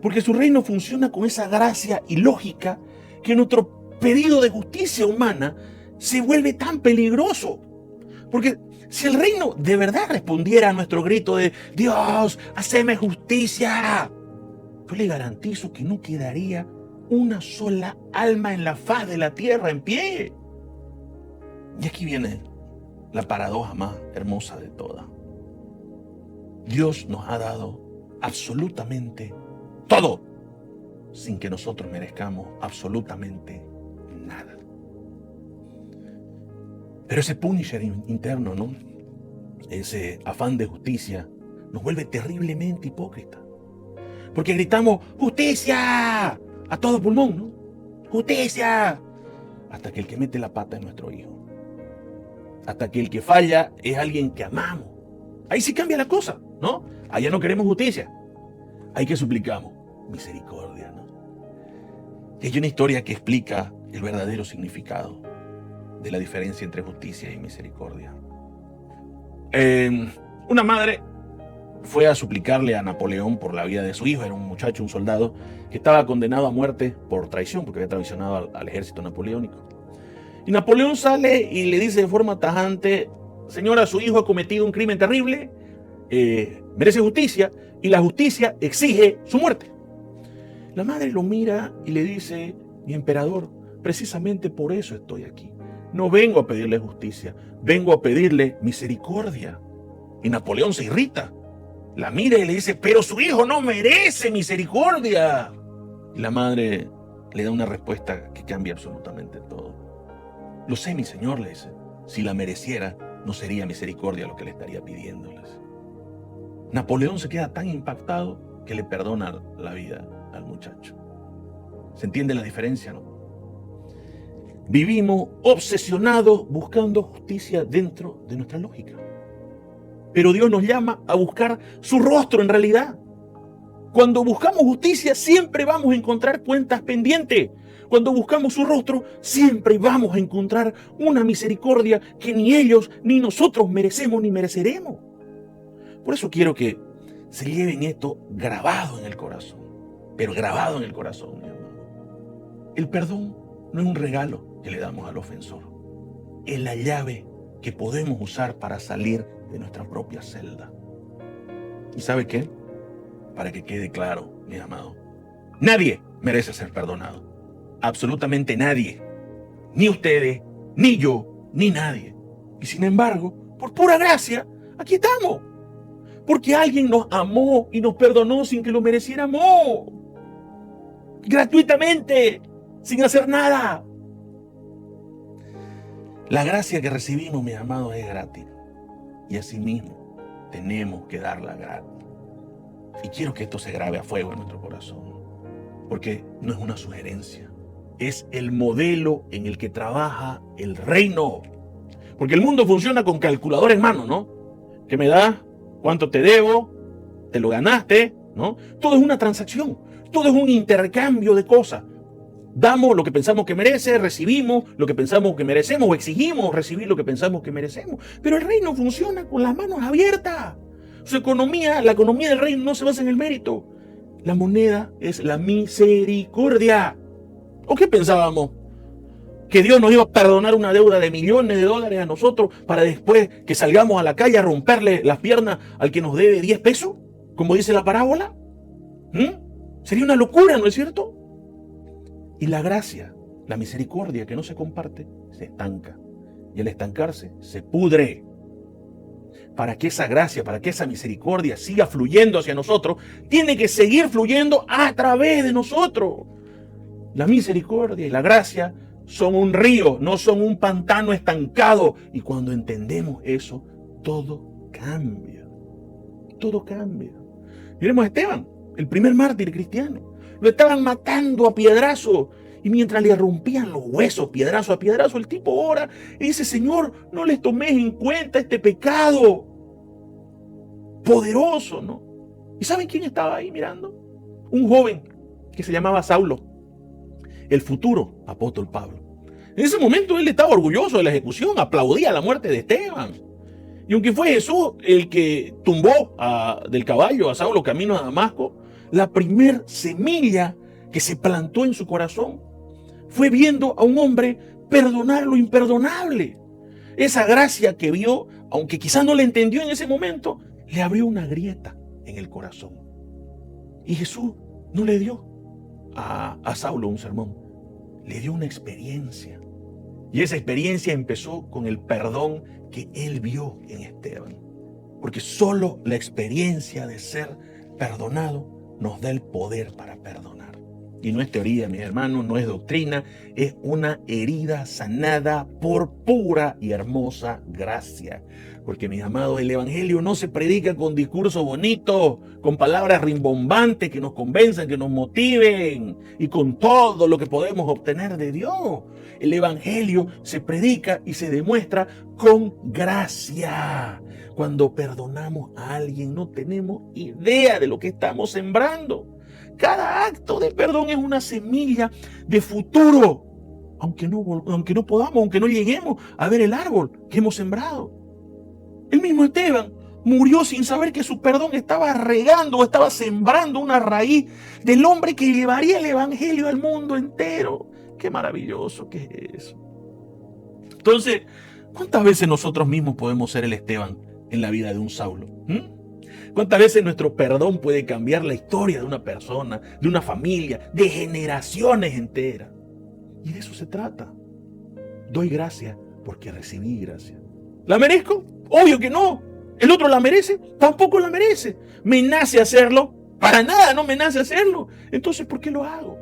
porque su reino funciona con esa gracia y lógica que nuestro pedido de justicia humana se vuelve tan peligroso. Porque si el reino de verdad respondiera a nuestro grito de Dios, haceme justicia, yo le garantizo que no quedaría una sola alma en la faz de la tierra en pie. Y aquí viene la paradoja más hermosa de todas. Dios nos ha dado absolutamente todo, sin que nosotros merezcamos absolutamente nada. Pero ese punisher interno, ¿no? Ese afán de justicia nos vuelve terriblemente hipócritas. Porque gritamos, ¡justicia! A todo pulmón, ¿no? ¡Justicia! Hasta que el que mete la pata es nuestro hijo. hasta que el que falla es alguien que amamos. Ahí sí cambia la cosa, ¿no? Allá no queremos justicia. Ahí que suplicamos misericordia, ¿no? Y hay una historia que explica el verdadero significado de la diferencia entre justicia y misericordia. Una madre fue a suplicarle a Napoleón por la vida de su hijo. Era un muchacho, un soldado, que estaba condenado a muerte por traición, porque había traicionado al ejército napoleónico. Y Napoleón sale y le dice de forma tajante: señora, su hijo ha cometido un crimen terrible, merece justicia, y la justicia exige su muerte. La madre lo mira y le dice: mi emperador, precisamente por eso estoy aquí. No vengo a pedirle justicia, vengo a pedirle misericordia. Y Napoleón se irrita. La mira y le dice: pero su hijo no merece misericordia. Y la madre le da una respuesta que cambia absolutamente todo. Lo sé, mi señor, le dice. Si la mereciera, no sería misericordia lo que le estaría pidiéndoles. Napoleón se queda tan impactado que le perdona la vida al muchacho. ¿Se entiende la diferencia, no? Vivimos obsesionados buscando justicia dentro de nuestra lógica. Pero Dios nos llama a buscar su rostro en realidad. Cuando buscamos justicia, siempre vamos a encontrar cuentas pendientes. Cuando buscamos su rostro, siempre vamos a encontrar una misericordia que ni ellos ni nosotros merecemos ni mereceremos. Por eso quiero que se lleven esto grabado en el corazón. Pero grabado en el corazón, mi amado. El perdón no es un regalo que le damos al ofensor. Es la llave que podemos usar para salir de nuestra propia celda. ¿Y sabe qué? Para que quede claro, mi amado, nadie merece ser perdonado. Absolutamente nadie. Ni ustedes, ni yo, ni nadie. Y sin embargo, por pura gracia, aquí estamos. Porque alguien nos amó y nos perdonó sin que lo mereciéramos. Gratuitamente, sin hacer nada. La gracia que recibimos, mis amados, es gratis. Y asimismo, tenemos que darla gratis. Y quiero que esto se grabe a fuego en nuestro corazón. Porque no es una sugerencia. Es el modelo en el que trabaja el reino. Porque el mundo funciona con calculadora en mano, ¿no? ¿Qué me das? ¿Cuánto te debo? ¿Te lo ganaste? ¿No? Todo es una transacción. Todo es un intercambio de cosas. Damos lo que pensamos que merece, recibimos lo que pensamos que merecemos, o exigimos recibir lo que pensamos que merecemos. Pero el reino funciona con las manos abiertas. Su economía, la economía del reino no se basa en el mérito. La moneda es la misericordia. ¿O qué pensábamos? ¿Que Dios nos iba a perdonar una deuda de millones de dólares a nosotros para después que salgamos a la calle a romperle las piernas al que nos debe 10 pesos? Como dice la parábola. Sería una locura, ¿no es cierto? Y la gracia, la misericordia que no se comparte, se estanca. Y al estancarse, se pudre. Para que esa gracia, para que esa misericordia siga fluyendo hacia nosotros, tiene que seguir fluyendo a través de nosotros. La misericordia y la gracia son un río, no son un pantano estancado. Y cuando entendemos eso, todo cambia. Todo cambia. Miremos a Esteban, el primer mártir cristiano. Lo estaban matando a piedrazo. Y mientras le rompían los huesos, piedrazo a piedrazo, el tipo ora y dice: Señor, no les tomes en cuenta este pecado. Poderoso, ¿no? ¿Y saben quién estaba ahí mirando? Un joven que se llamaba Saulo, el futuro apóstol Pablo. En ese momento él estaba orgulloso de la ejecución, aplaudía la muerte de Esteban. Y aunque fue Jesús el que tumbó del caballo a Saulo camino a Damasco, la primer semilla que se plantó en su corazón fue viendo a un hombre perdonar lo imperdonable. Esa gracia que vio, aunque quizás no la entendió en ese momento, le abrió una grieta en el corazón. Y Jesús no le dio a Saulo un sermón, le dio una experiencia. Y esa experiencia empezó con el perdón que él vio en Esteban. Porque solo la experiencia de ser perdonado nos da el poder para perdonar. Y no es teoría, mis hermanos, no es doctrina, es una herida sanada por pura y hermosa gracia. Porque, mis amados, el evangelio no se predica con discursos bonitos, con palabras rimbombantes que nos convenzan, que nos motiven y con todo lo que podemos obtener de Dios. El evangelio se predica y se demuestra con gracia. Cuando perdonamos a alguien no tenemos idea de lo que estamos sembrando. Cada acto de perdón es una semilla de futuro, aunque no podamos, aunque no lleguemos a ver el árbol que hemos sembrado. El mismo Esteban murió sin saber que su perdón estaba regando o estaba sembrando una raíz del hombre que llevaría el evangelio al mundo entero. Qué maravilloso que es eso. Entonces, ¿cuántas veces nosotros mismos podemos ser el Esteban en la vida de un Saulo? ¿Cuántas veces nuestro perdón puede cambiar la historia de una persona, de una familia, de generaciones enteras? Y de eso se trata. Doy gracia porque recibí gracia. ¿La merezco? Obvio que no. ¿El otro la merece? Tampoco la merece. ¿Me nace hacerlo? Para nada no me nace hacerlo. Entonces, ¿por qué lo hago?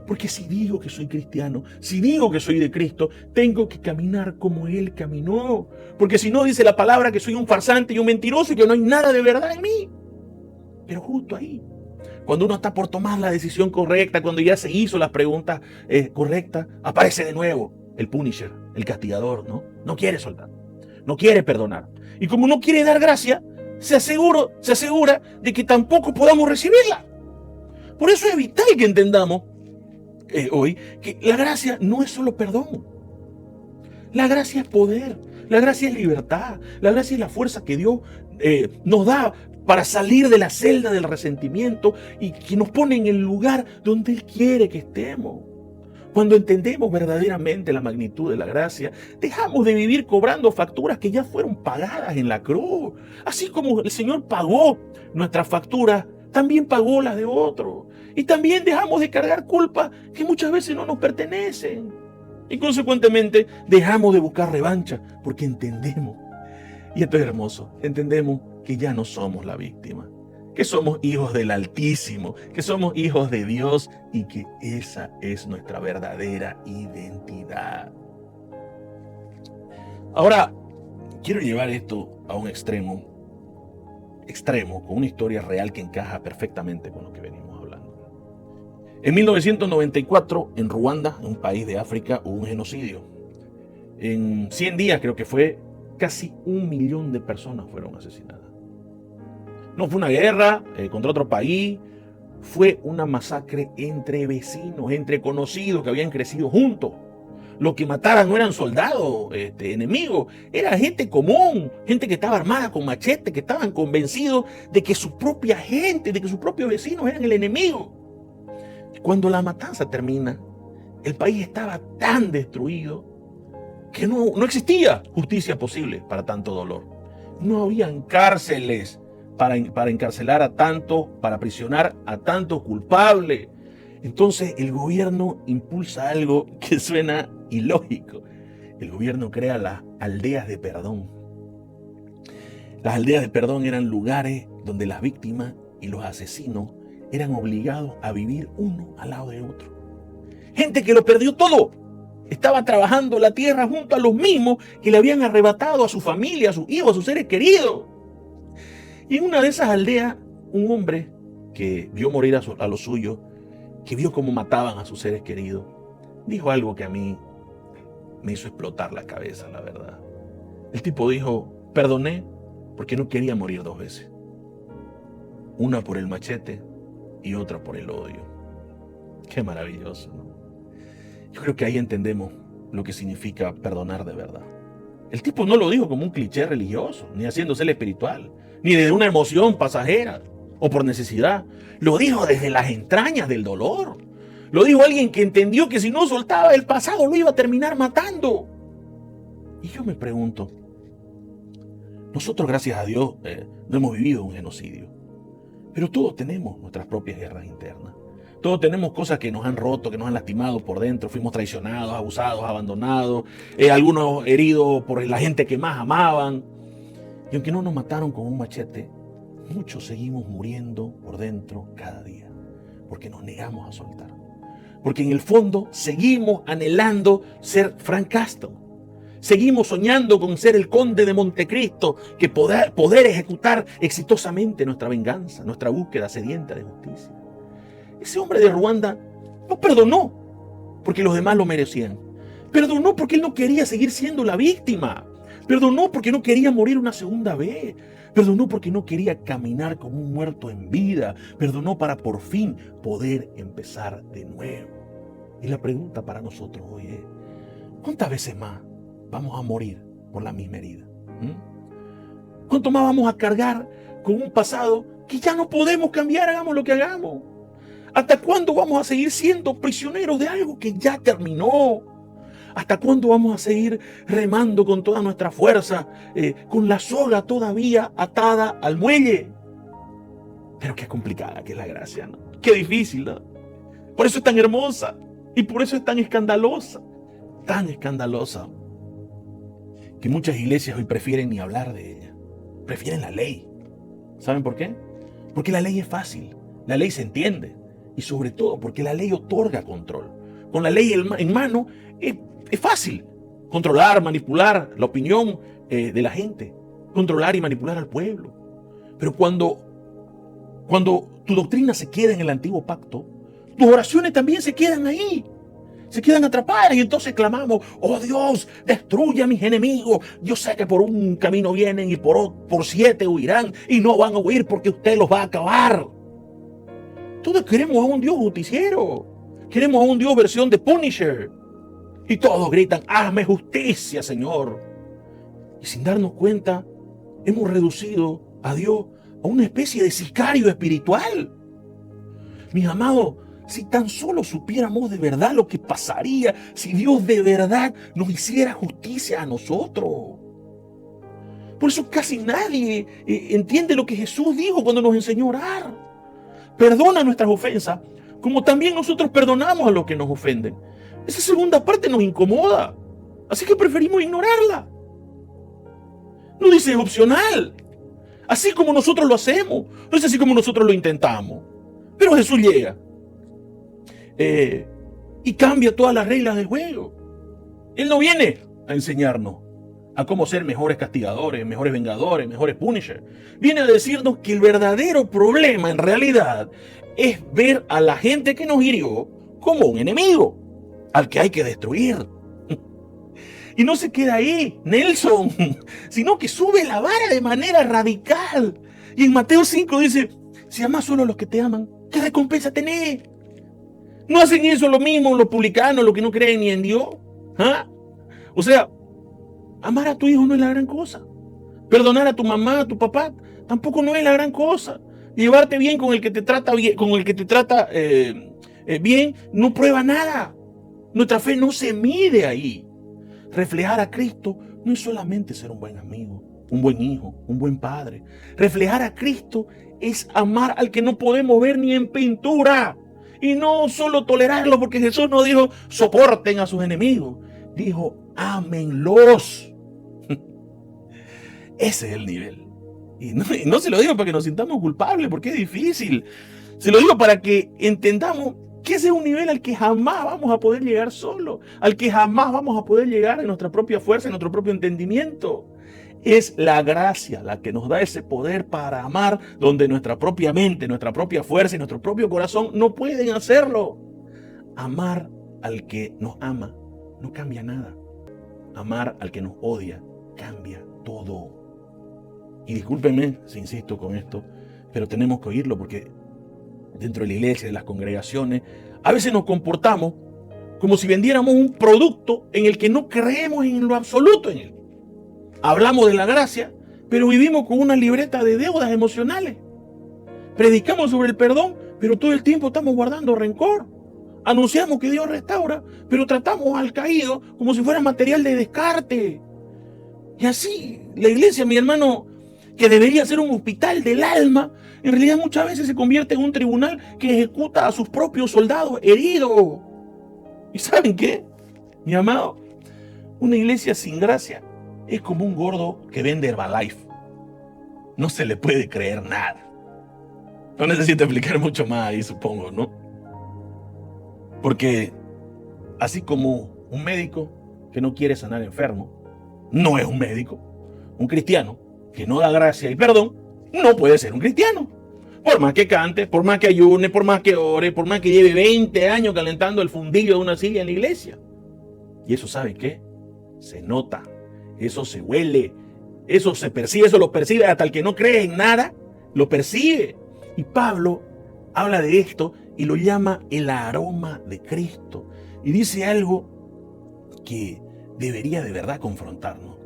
Porque si digo que soy cristiano, si digo que soy de Cristo, tengo que caminar como Él caminó. Porque si no, dice la palabra que soy un farsante y un mentiroso y que no hay nada de verdad en mí. Pero justo ahí, cuando uno está por tomar la decisión correcta, cuando ya se hizo las preguntas correctas, aparece de nuevo el punisher, el castigador, ¿no? No quiere soltar, no quiere perdonar. Y como no quiere dar gracia, se asegura de que tampoco podamos recibirla. Por eso es vital que entendamos hoy que la gracia no es solo perdón. La gracia es poder, la gracia es libertad, la gracia es la fuerza que Dios nos da para salir de la celda del resentimiento y que nos pone en el lugar donde Él quiere que estemos. Cuando entendemos verdaderamente la magnitud de la gracia, dejamos de vivir cobrando facturas que ya fueron pagadas en la cruz. Así como el Señor pagó nuestras facturas, también pagó las de otros. Y también dejamos de cargar culpas que muchas veces no nos pertenecen. Y consecuentemente dejamos de buscar revancha porque entendemos, y esto es hermoso, entendemos que ya no somos la víctima, que somos hijos del Altísimo, que somos hijos de Dios y que esa es nuestra verdadera identidad. Ahora, quiero llevar esto a un extremo, con una historia real que encaja perfectamente con lo que venimos hablando. En 1994, en Ruanda, un país de África, hubo un genocidio. En 100 días, creo que fue, casi 1 millón de personas fueron asesinadas. No fue una guerra contra otro país, fue una masacre entre vecinos, entre conocidos que habían crecido juntos. Los que mataban no eran soldados enemigos, era gente común, gente que estaba armada con machete, que estaban convencidos de que su propia gente, de que sus propios vecinos eran el enemigo. Cuando la matanza termina, el país estaba tan destruido que no existía justicia posible para tanto dolor. No habían cárceles para encarcelar a tantos, para aprisionar a tantos culpables. Entonces el gobierno impulsa algo que suena ilógico. El gobierno crea las aldeas de perdón. Las aldeas de perdón eran lugares donde las víctimas y los asesinos eran obligados a vivir uno al lado de otro. Gente que lo perdió todo. Estaba trabajando la tierra junto a los mismos que le habían arrebatado a su familia, a sus hijos, a sus seres queridos. Y en una de esas aldeas, un hombre que vio morir a los suyos, que vio cómo mataban a sus seres queridos, dijo algo que a mí me hizo explotar la cabeza, la verdad. El tipo dijo, perdoné porque no quería morir 2 veces. Una por el machete y otra por el odio. Qué maravilloso, ¿no? Yo creo que ahí entendemos lo que significa perdonar de verdad. El tipo no lo dijo como un cliché religioso, ni haciéndose el espiritual, ni de una emoción pasajera o por necesidad. Lo dijo desde las entrañas del dolor. Lo dijo alguien que entendió que si no soltaba el pasado lo iba a terminar matando. Y yo me pregunto, nosotros gracias a Dios no hemos vivido un genocidio, pero todos tenemos nuestras propias guerras internas. Todos tenemos cosas que nos han roto, que nos han lastimado por dentro. Fuimos traicionados, abusados, abandonados. Algunos heridos por la gente que más amaban. Y aunque no nos mataron con un machete, muchos seguimos muriendo por dentro cada día. Porque nos negamos a soltar. Porque en el fondo seguimos anhelando ser Frank Castle. Seguimos soñando con ser el conde de Montecristo, que poder ejecutar exitosamente nuestra venganza, nuestra búsqueda sedienta de justicia. Ese hombre de Ruanda no perdonó porque los demás lo merecían. Perdonó porque él no quería seguir siendo la víctima. Perdonó porque no quería morir una segunda vez. Perdonó porque no quería caminar como un muerto en vida. Perdonó para por fin poder empezar de nuevo. Y la pregunta para nosotros hoy es, ¿cuántas veces más vamos a morir por la misma herida? ¿Cuánto más vamos a cargar con un pasado que ya no podemos cambiar, hagamos lo que hagamos? ¿Hasta cuándo vamos a seguir siendo prisioneros de algo que ya terminó? ¿Hasta cuándo vamos a seguir remando con toda nuestra fuerza, con la soga todavía atada al muelle? Pero qué complicada que es la gracia, ¿no? Qué difícil, ¿no? Por eso es tan hermosa y por eso es tan escandalosa, que muchas iglesias hoy prefieren ni hablar de ella. Prefieren la ley. ¿Saben por qué? Porque la ley es fácil, la ley se entiende y sobre todo porque la ley otorga control. Con la ley en mano es fácil controlar, manipular la opinión de la gente, controlar y manipular al pueblo. Pero cuando tu doctrina se queda en el antiguo pacto, tus oraciones también se quedan ahí. Se quedan atrapadas y entonces clamamos, oh Dios, destruye a mis enemigos. Yo sé que por un camino vienen y por 7 huirán y no van a huir porque usted los va a acabar. Todos queremos a un Dios justiciero. Queremos a un Dios versión de Punisher. Y todos gritan, hazme justicia, Señor. Y sin darnos cuenta, hemos reducido a Dios a una especie de sicario espiritual. Mis amados, si tan solo supiéramos de verdad lo que pasaría si Dios de verdad nos hiciera justicia a nosotros. Por eso casi nadie entiende lo que Jesús dijo cuando nos enseñó a orar. Perdona nuestras ofensas, como también nosotros perdonamos a los que nos ofenden. Esa segunda parte nos incomoda, así que preferimos ignorarla. No dice es opcional, así como nosotros lo hacemos, no es así como nosotros lo intentamos. Pero Jesús llega y cambia todas las reglas del juego. Él no viene a enseñarnos a cómo ser mejores castigadores, mejores vengadores, mejores punishers. Viene a decirnos que el verdadero problema en realidad es ver a la gente que nos hirió como un enemigo al que hay que destruir. Y no se queda ahí, Nelson, sino que sube la vara de manera radical. Y en Mateo 5 dice, si amas solo a los que te aman, ¿qué recompensa tenés? ¿No hacen eso lo mismo los publicanos, los que no creen ni en Dios? ¿Ah? O sea, amar a tu hijo no es la gran cosa. Perdonar a tu mamá, a tu papá, tampoco no es la gran cosa. Llevarte bien con el que te trata bien, bien, no prueba nada. Nuestra fe no se mide ahí. Reflejar a Cristo no es solamente ser un buen amigo, un buen hijo, un buen padre. Reflejar a Cristo es amar al que no podemos ver ni en pintura. Y no solo tolerarlo, porque Jesús no dijo soporten a sus enemigos. Dijo ámenlos. Ese es el nivel. Y no se lo digo para que nos sintamos culpables, porque es difícil. Se lo digo para que entendamos que ese es un nivel al que jamás vamos a poder llegar solo, al que jamás vamos a poder llegar en nuestra propia fuerza, en nuestro propio entendimiento. Es la gracia la que nos da ese poder para amar, donde nuestra propia mente, nuestra propia fuerza y nuestro propio corazón no pueden hacerlo. Amar al que nos ama no cambia nada. Amar al que nos odia cambia todo. Y discúlpenme si insisto con esto, pero tenemos que oírlo porque dentro de la iglesia, de las congregaciones, a veces nos comportamos como si vendiéramos un producto en el que no creemos en lo absoluto en él. Hablamos de la gracia, pero vivimos con una libreta de deudas emocionales. Predicamos sobre el perdón, pero todo el tiempo estamos guardando rencor. Anunciamos que Dios restaura, pero tratamos al caído como si fuera material de descarte. Y así, la iglesia, mi hermano, que debería ser un hospital del alma, en realidad muchas veces se convierte en un tribunal que ejecuta a sus propios soldados heridos. ¿Y saben qué, mi amado? Una iglesia sin gracia es como un gordo que vende Herbalife. No se le puede creer nada. No necesito explicar mucho más ahí, supongo, ¿no? Porque así como un médico que no quiere sanar enfermo, no es un médico. Un cristiano que no da gracia y perdón, no puede ser un cristiano. Por más que cante, por más que ayune, por más que ore, por más que lleve 20 años calentando el fundillo de una silla en la iglesia. Y eso, ¿sabe qué? Se nota, eso se huele, eso se percibe, eso lo percibe hasta el que no cree en nada, lo percibe. Y Pablo habla de esto y lo llama el aroma de Cristo. Y dice algo que debería de verdad confrontarnos.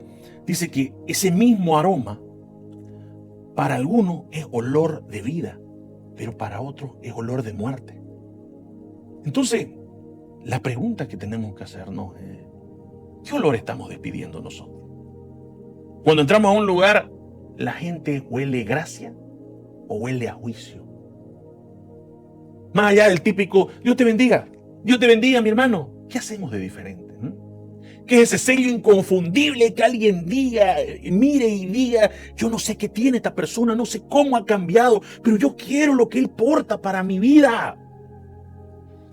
Dice que ese mismo aroma para algunos es olor de vida, pero para otros es olor de muerte. Entonces, la pregunta que tenemos que hacernos es, ¿qué olor estamos despidiendo nosotros? Cuando entramos a un lugar, ¿la gente huele gracia o huele a juicio? Más allá del típico, Dios te bendiga, mi hermano. ¿Qué hacemos de diferente? Que es ese sello inconfundible que alguien diga, mire y diga, yo no sé qué tiene esta persona, no sé cómo ha cambiado, pero yo quiero lo que él porta para mi vida.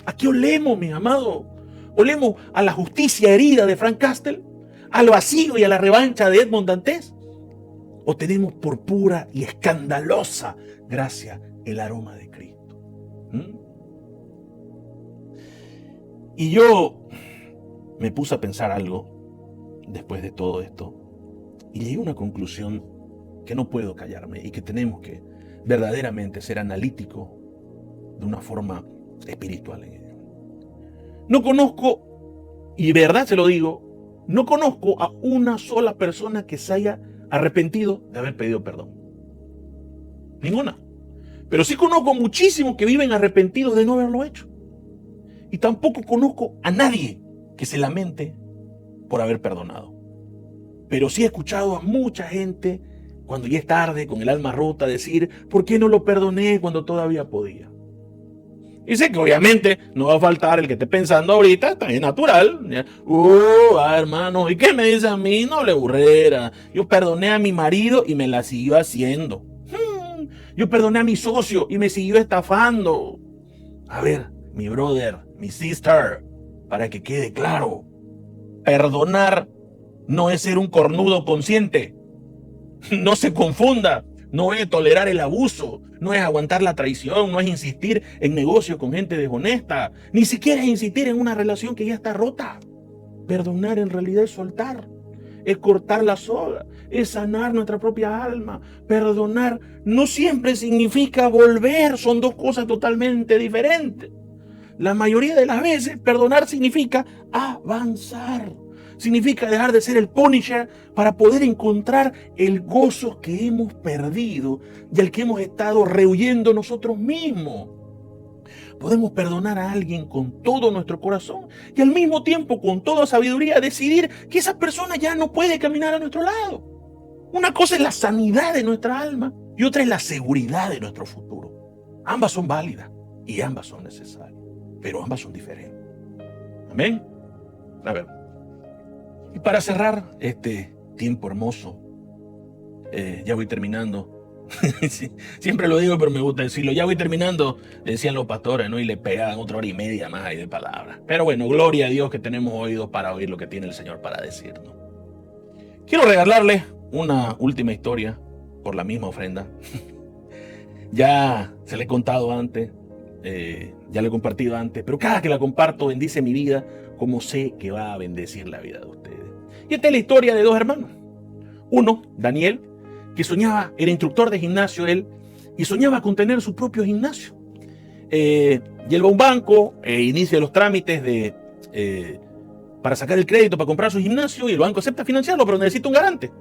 ¿A qué olemos, mi amado? ¿Olemos a la justicia herida de Frank Castle? ¿Al vacío y a la revancha de Edmond Dantes? ¿O tenemos por pura y escandalosa gracia el aroma de Cristo? Y yo me puse a pensar algo después de todo esto y llegué a una conclusión que no puedo callarme y que tenemos que verdaderamente ser analíticos de una forma espiritual en ello. No conozco, y verdad se lo digo, no conozco a una sola persona que se haya arrepentido de haber pedido perdón. Ninguna. Pero sí conozco muchísimos que viven arrepentidos de no haberlo hecho. Y tampoco conozco a nadie que se lamente por haber perdonado. Pero sí he escuchado a mucha gente cuando ya es tarde, con el alma rota, decir, ¿por qué no lo perdoné cuando todavía podía? Y sé que obviamente no va a faltar el que esté pensando ahorita, está es natural. Hermano, ¿y qué me dice a mí? No le burrera. Yo perdoné a mi marido y me la siguió haciendo. Yo perdoné a mi socio y me siguió estafando. A ver, mi brother, mi sister, para que quede claro, perdonar no es ser un cornudo consciente. No se confunda. No es tolerar el abuso, no es aguantar la traición, no es insistir en negocios con gente deshonesta, ni siquiera es insistir en una relación que ya está rota. Perdonar en realidad es soltar, es cortar la soga, es sanar nuestra propia alma. Perdonar no siempre significa volver, son dos cosas totalmente diferentes. La mayoría de las veces perdonar significa avanzar. Significa dejar de ser el Punisher para poder encontrar el gozo que hemos perdido y al que hemos estado rehuyendo nosotros mismos. Podemos perdonar a alguien con todo nuestro corazón y al mismo tiempo con toda sabiduría decidir que esa persona ya no puede caminar a nuestro lado. Una cosa es la sanidad de nuestra alma y otra es la seguridad de nuestro futuro. Ambas son válidas y ambas son necesarias, pero ambas son diferentes. Amén. A ver. Y para cerrar este tiempo hermoso, ya voy terminando. Siempre lo digo, pero me gusta decirlo. Ya voy terminando, decían los pastores, ¿no? Y le pegaban 1 hora y media más ahí de palabras. Pero bueno, gloria a Dios que tenemos oídos para oír lo que tiene el Señor para decirnos. Quiero regalarles una última historia por la misma ofrenda. Ya se le he contado antes, ya le he compartido antes, pero cada que la comparto bendice mi vida, como sé que va a bendecir la vida de ustedes. Y esta es la historia de dos hermanos. Uno, Daniel, que soñaba, era instructor de gimnasio él, y soñaba con tener su propio gimnasio. Y él va a un banco, inicia los trámites para sacar el crédito para comprar su gimnasio, y el banco acepta financiarlo, pero necesita un garante.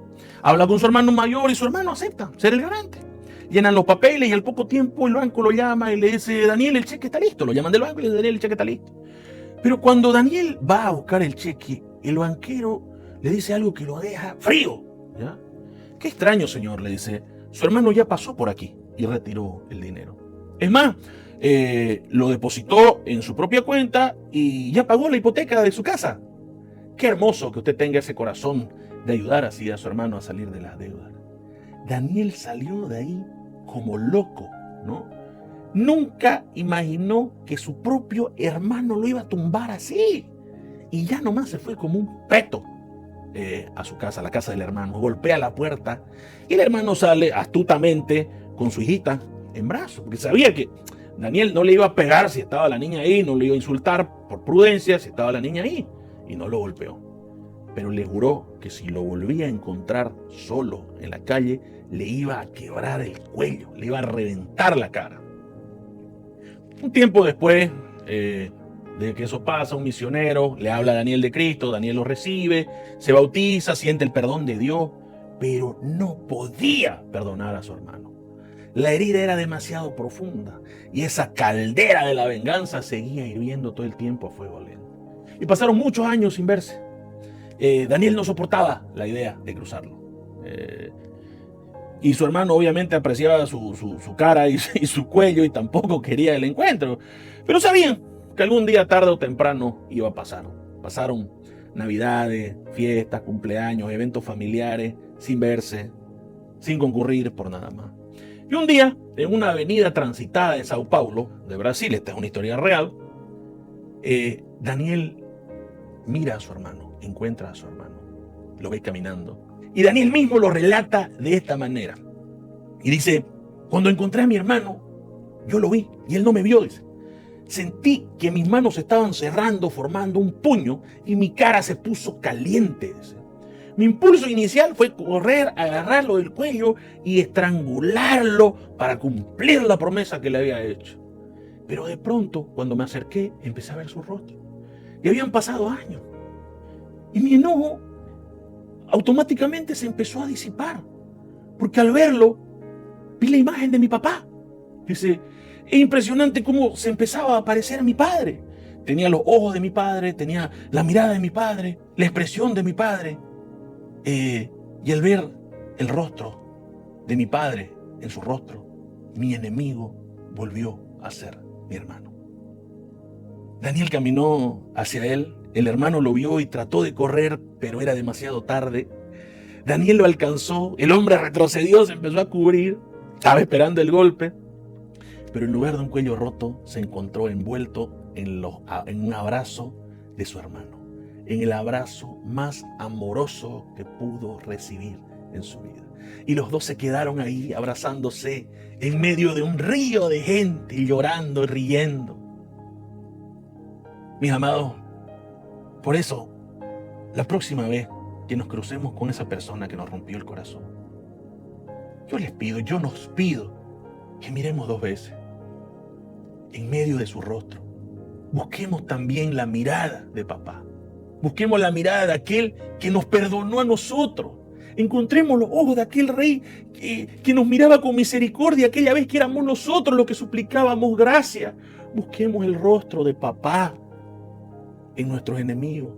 Habla con su hermano mayor y su hermano acepta ser el garante. Llenan los papeles y al poco tiempo el banco lo llama y le dice, Daniel, el cheque está listo. Lo llaman del banco y le dice, Daniel, el cheque está listo. Pero cuando Daniel va a buscar el cheque, el banquero le dice algo que lo deja frío. ¿Ya? Qué extraño, señor, le dice. Su hermano ya pasó por aquí y retiró el dinero. Es más, lo depositó en su propia cuenta y ya pagó la hipoteca de su casa. Qué hermoso que usted tenga ese corazón de ayudar así a su hermano a salir de las deudas. Daniel salió de ahí como loco, ¿no? nunca imaginó que su propio hermano lo iba a tumbar así. Y ya nomás se fue como un peto a su casa, a la casa del hermano. Golpea la puerta y el hermano sale astutamente con su hijita en brazos, porque sabía que Daniel no le iba a pegar si estaba la niña ahí, no le iba a insultar por prudencia si estaba la niña ahí, y no lo golpeó. Pero le juró que si lo volvía a encontrar solo en la calle, le iba a quebrar el cuello, le iba a reventar la cara. Un tiempo después de que eso pasa, un misionero le habla a Daniel de Cristo, Daniel lo recibe, se bautiza, siente el perdón de Dios, pero no podía perdonar a su hermano. La herida era demasiado profunda y esa caldera de la venganza seguía hirviendo todo el tiempo a fuego lento. Y pasaron muchos años sin verse. Daniel no soportaba la idea de cruzarlo. Y su hermano obviamente apreciaba su cara y su cuello y tampoco quería el encuentro. Pero sabían que algún día, tarde o temprano, iba a pasar. Pasaron navidades, fiestas, cumpleaños, eventos familiares, sin verse, sin concurrir por nada más. Y un día, en una avenida transitada de Sao Paulo, de Brasil, esta es una historia real, Daniel mira a su hermano, encuentra a su hermano, lo ve caminando. Y Daniel mismo lo relata de esta manera. Y dice, cuando encontré a mi hermano, yo lo vi y él no me vio, dice. Sentí que mis manos se estaban cerrando, formando un puño, y mi cara se puso caliente, dice. Mi impulso inicial fue correr, agarrarlo del cuello y estrangularlo para cumplir la promesa que le había hecho. Pero de pronto, cuando me acerqué, empecé a ver su rostro. Y habían pasado años. Y mi enojo automáticamente se empezó a disipar. Porque al verlo, vi la imagen de mi papá. Dice, es impresionante cómo se empezaba a aparecer mi padre. Tenía los ojos de mi padre, tenía la mirada de mi padre, la expresión de mi padre. Y al ver el rostro de mi padre en su rostro, mi enemigo volvió a ser mi hermano. Daniel caminó hacia él, el hermano lo vio y trató de correr, pero era demasiado tarde. Daniel lo alcanzó, el hombre retrocedió, se empezó a cubrir, estaba esperando el golpe, pero en lugar de un cuello roto, se encontró envuelto en un abrazo de su hermano. En el abrazo más amoroso que pudo recibir en su vida. Y los dos se quedaron ahí abrazándose en medio de un río de gente, llorando y riendo. Mis amados, por eso, la próxima vez que nos crucemos con esa persona que nos rompió el corazón, yo nos pido que miremos dos veces en medio de su rostro. Busquemos también la mirada de papá. Busquemos la mirada de aquel que nos perdonó a nosotros. Encontremos los ojos de aquel rey que nos miraba con misericordia aquella vez que éramos nosotros los que suplicábamos gracia. Busquemos el rostro de papá en nuestros enemigos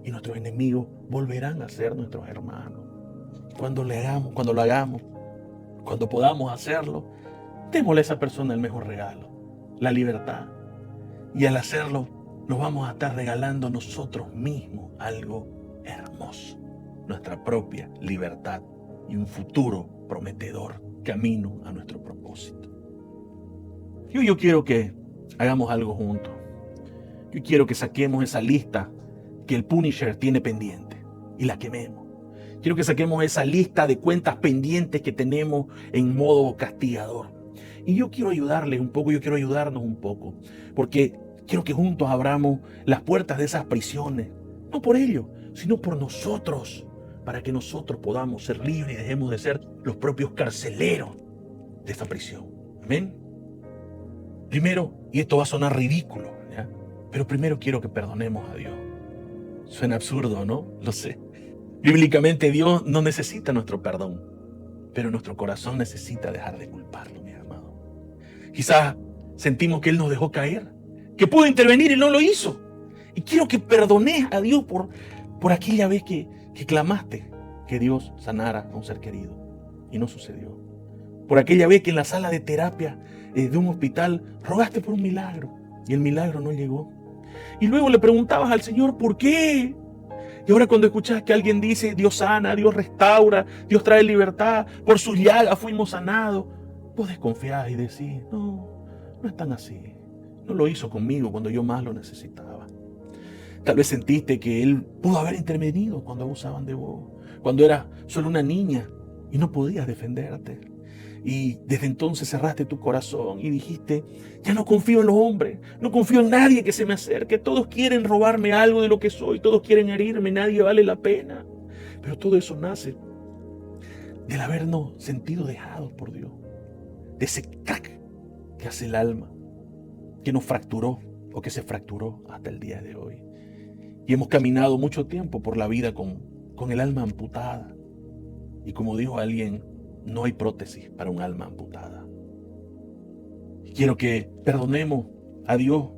y nuestros enemigos volverán a ser nuestros hermanos. Cuando lo hagamos, cuando podamos hacerlo, démosle a esa persona el mejor regalo, la libertad. Y al hacerlo, nos vamos a estar regalando a nosotros mismos algo hermoso, nuestra propia libertad y un futuro prometedor camino a nuestro propósito. Yo quiero que hagamos algo juntos. Yo quiero que saquemos esa lista que el Punisher tiene pendiente y la quememos. Quiero que saquemos esa lista de cuentas pendientes que tenemos en modo castigador. Y yo quiero ayudarles un poco, yo quiero ayudarnos un poco, porque quiero que juntos abramos las puertas de esas prisiones, no por ellos, sino por nosotros, para que nosotros podamos ser libres y dejemos de ser los propios carceleros de esta prisión. Amén. Primero, y esto va a sonar ridículo, ¿ya? Pero primero quiero que perdonemos a Dios. Suena absurdo, ¿no? Lo sé. Bíblicamente Dios no necesita nuestro perdón, pero nuestro corazón necesita dejar de culparlo, mi amado. Quizás sentimos que Él nos dejó caer, que pudo intervenir y no lo hizo. Y quiero que perdones a Dios por aquella vez que clamaste que Dios sanara a un ser querido y no sucedió. Por aquella vez que en la sala de terapia de un hospital rogaste por un milagro y el milagro no llegó. Y luego le preguntabas al Señor, ¿por qué? Y ahora cuando escuchas que alguien dice, Dios sana, Dios restaura, Dios trae libertad, por sus llagas fuimos sanados, vos desconfiás y decís, no No es tan así. No lo hizo conmigo cuando yo más lo necesitaba. Tal vez sentiste que Él pudo haber intervenido cuando abusaban de vos, cuando eras solo una niña y no podías defenderte. Y desde entonces cerraste tu corazón y dijiste, ya no confío en los hombres, no confío en nadie que se me acerque, todos quieren robarme algo de lo que soy, todos quieren herirme, nadie vale la pena. Pero todo eso nace del habernos sentido dejados por Dios, de ese crack que hace el alma, que nos fracturó o que se fracturó hasta el día de hoy. Y hemos caminado mucho tiempo por la vida con el alma amputada. Y como dijo alguien, no hay prótesis para un alma amputada. Y quiero que perdonemos a Dios,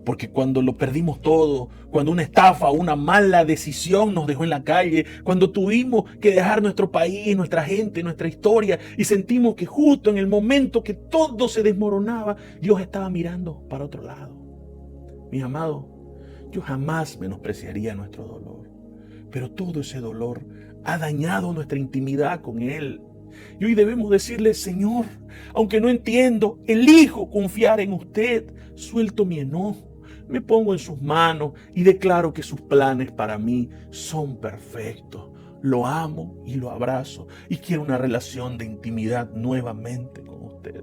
porque cuando lo perdimos todo, cuando una estafa o una mala decisión nos dejó en la calle, cuando tuvimos que dejar nuestro país, nuestra gente, nuestra historia, y sentimos que justo en el momento que todo se desmoronaba, Dios estaba mirando para otro lado. Mis amados, yo jamás menospreciaría nuestro dolor, pero todo ese dolor ha dañado nuestra intimidad con Él. Y hoy debemos decirle, Señor, aunque no entiendo, elijo confiar en usted, suelto mi enojo, me pongo en sus manos y declaro que sus planes para mí son perfectos. Lo amo y lo abrazo y quiero una relación de intimidad nuevamente con usted.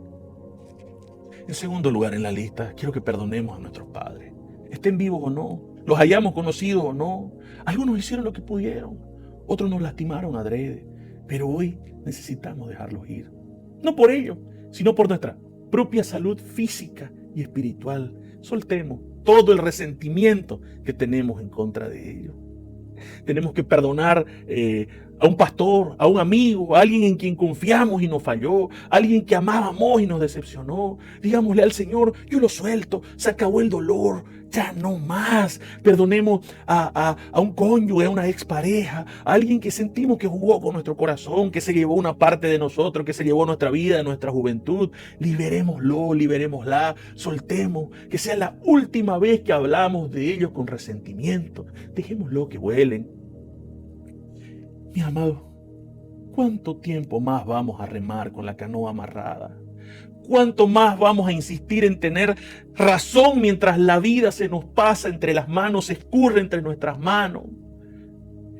En segundo lugar en la lista, quiero que perdonemos a nuestros padres. Estén vivos o no, los hayamos conocido o no. Algunos hicieron lo que pudieron, otros nos lastimaron adrede, pero hoy necesitamos dejarlos ir. No por ello, sino por nuestra propia salud física y espiritual. Soltemos todo el resentimiento que tenemos en contra de ellos. Tenemos que perdonar a un pastor, a un amigo, a alguien en quien confiamos y nos falló, a alguien que amábamos y nos decepcionó. Digámosle al Señor, yo lo suelto, se acabó el dolor, ya no más. Perdonemos a un cónyuge, a una expareja, a alguien que sentimos que jugó con nuestro corazón, que se llevó una parte de nosotros, que se llevó nuestra vida, nuestra juventud. Liberémoslo, liberémosla, soltemos, que sea la última vez que hablamos de ellos con resentimiento. Dejémoslo que vuelen. Mis amados, ¿cuánto tiempo más vamos a remar con la canoa amarrada? ¿Cuánto más vamos a insistir en tener razón mientras la vida se nos pasa entre las manos, se escurre entre nuestras manos?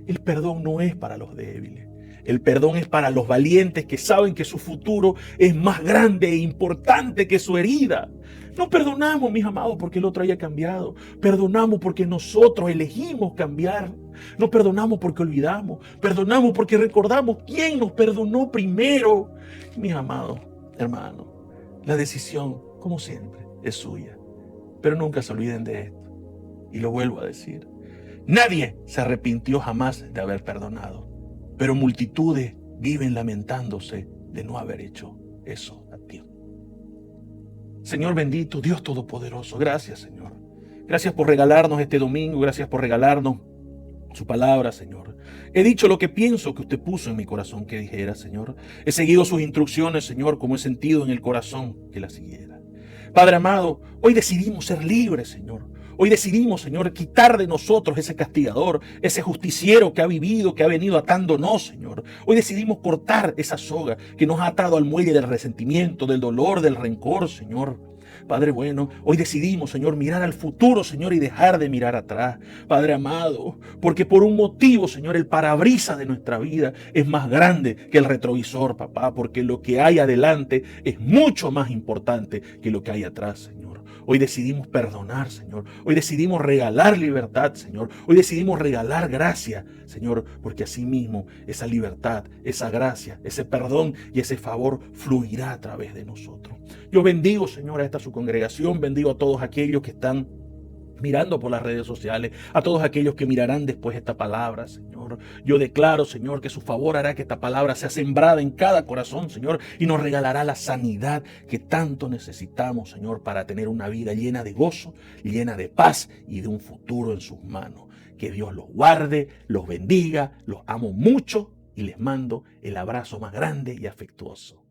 El perdón no es para los débiles. El perdón es para los valientes que saben que su futuro es más grande e importante que su herida. No perdonamos, mis amados, porque el otro haya cambiado. Perdonamos porque nosotros elegimos cambiar. No perdonamos porque olvidamos. Perdonamos porque recordamos quién nos perdonó primero. Mis amados hermanos, la decisión, como siempre, es suya. Pero nunca se olviden de esto. Y lo vuelvo a decir. Nadie se arrepintió jamás de haber perdonado. Pero multitudes viven lamentándose de no haber hecho eso a tiempo. Señor bendito, Dios todopoderoso, gracias, Señor. Gracias por regalarnos este domingo, gracias por regalarnos su palabra, Señor. He dicho lo que pienso que usted puso en mi corazón que dijera, Señor. He seguido sus instrucciones, Señor, como he sentido en el corazón que las siguiera. Padre amado, hoy decidimos ser libres, Señor. Hoy decidimos, Señor, quitar de nosotros ese castigador, ese justiciero que ha vivido, que ha venido atándonos, Señor. Hoy decidimos cortar esa soga que nos ha atado al muelle del resentimiento, del dolor, del rencor, Señor. Padre bueno, hoy decidimos, Señor, mirar al futuro, Señor, y dejar de mirar atrás. Padre amado, porque por un motivo, Señor, el parabrisas de nuestra vida es más grande que el retrovisor, papá, porque lo que hay adelante es mucho más importante que lo que hay atrás, Señor. Hoy decidimos perdonar, Señor. Hoy decidimos regalar libertad, Señor. Hoy decidimos regalar gracia, Señor, porque así mismo esa libertad, esa gracia, ese perdón y ese favor fluirá a través de nosotros. Yo bendigo, Señor, a esta su congregación. Bendigo a todos aquellos que están mirando por las redes sociales, a todos aquellos que mirarán después esta palabra, Señor. Yo declaro, Señor, que su favor hará que esta palabra sea sembrada en cada corazón, Señor, y nos regalará la sanidad que tanto necesitamos, Señor, para tener una vida llena de gozo, llena de paz y de un futuro en sus manos. Que Dios los guarde, los bendiga, los amo mucho y les mando el abrazo más grande y afectuoso.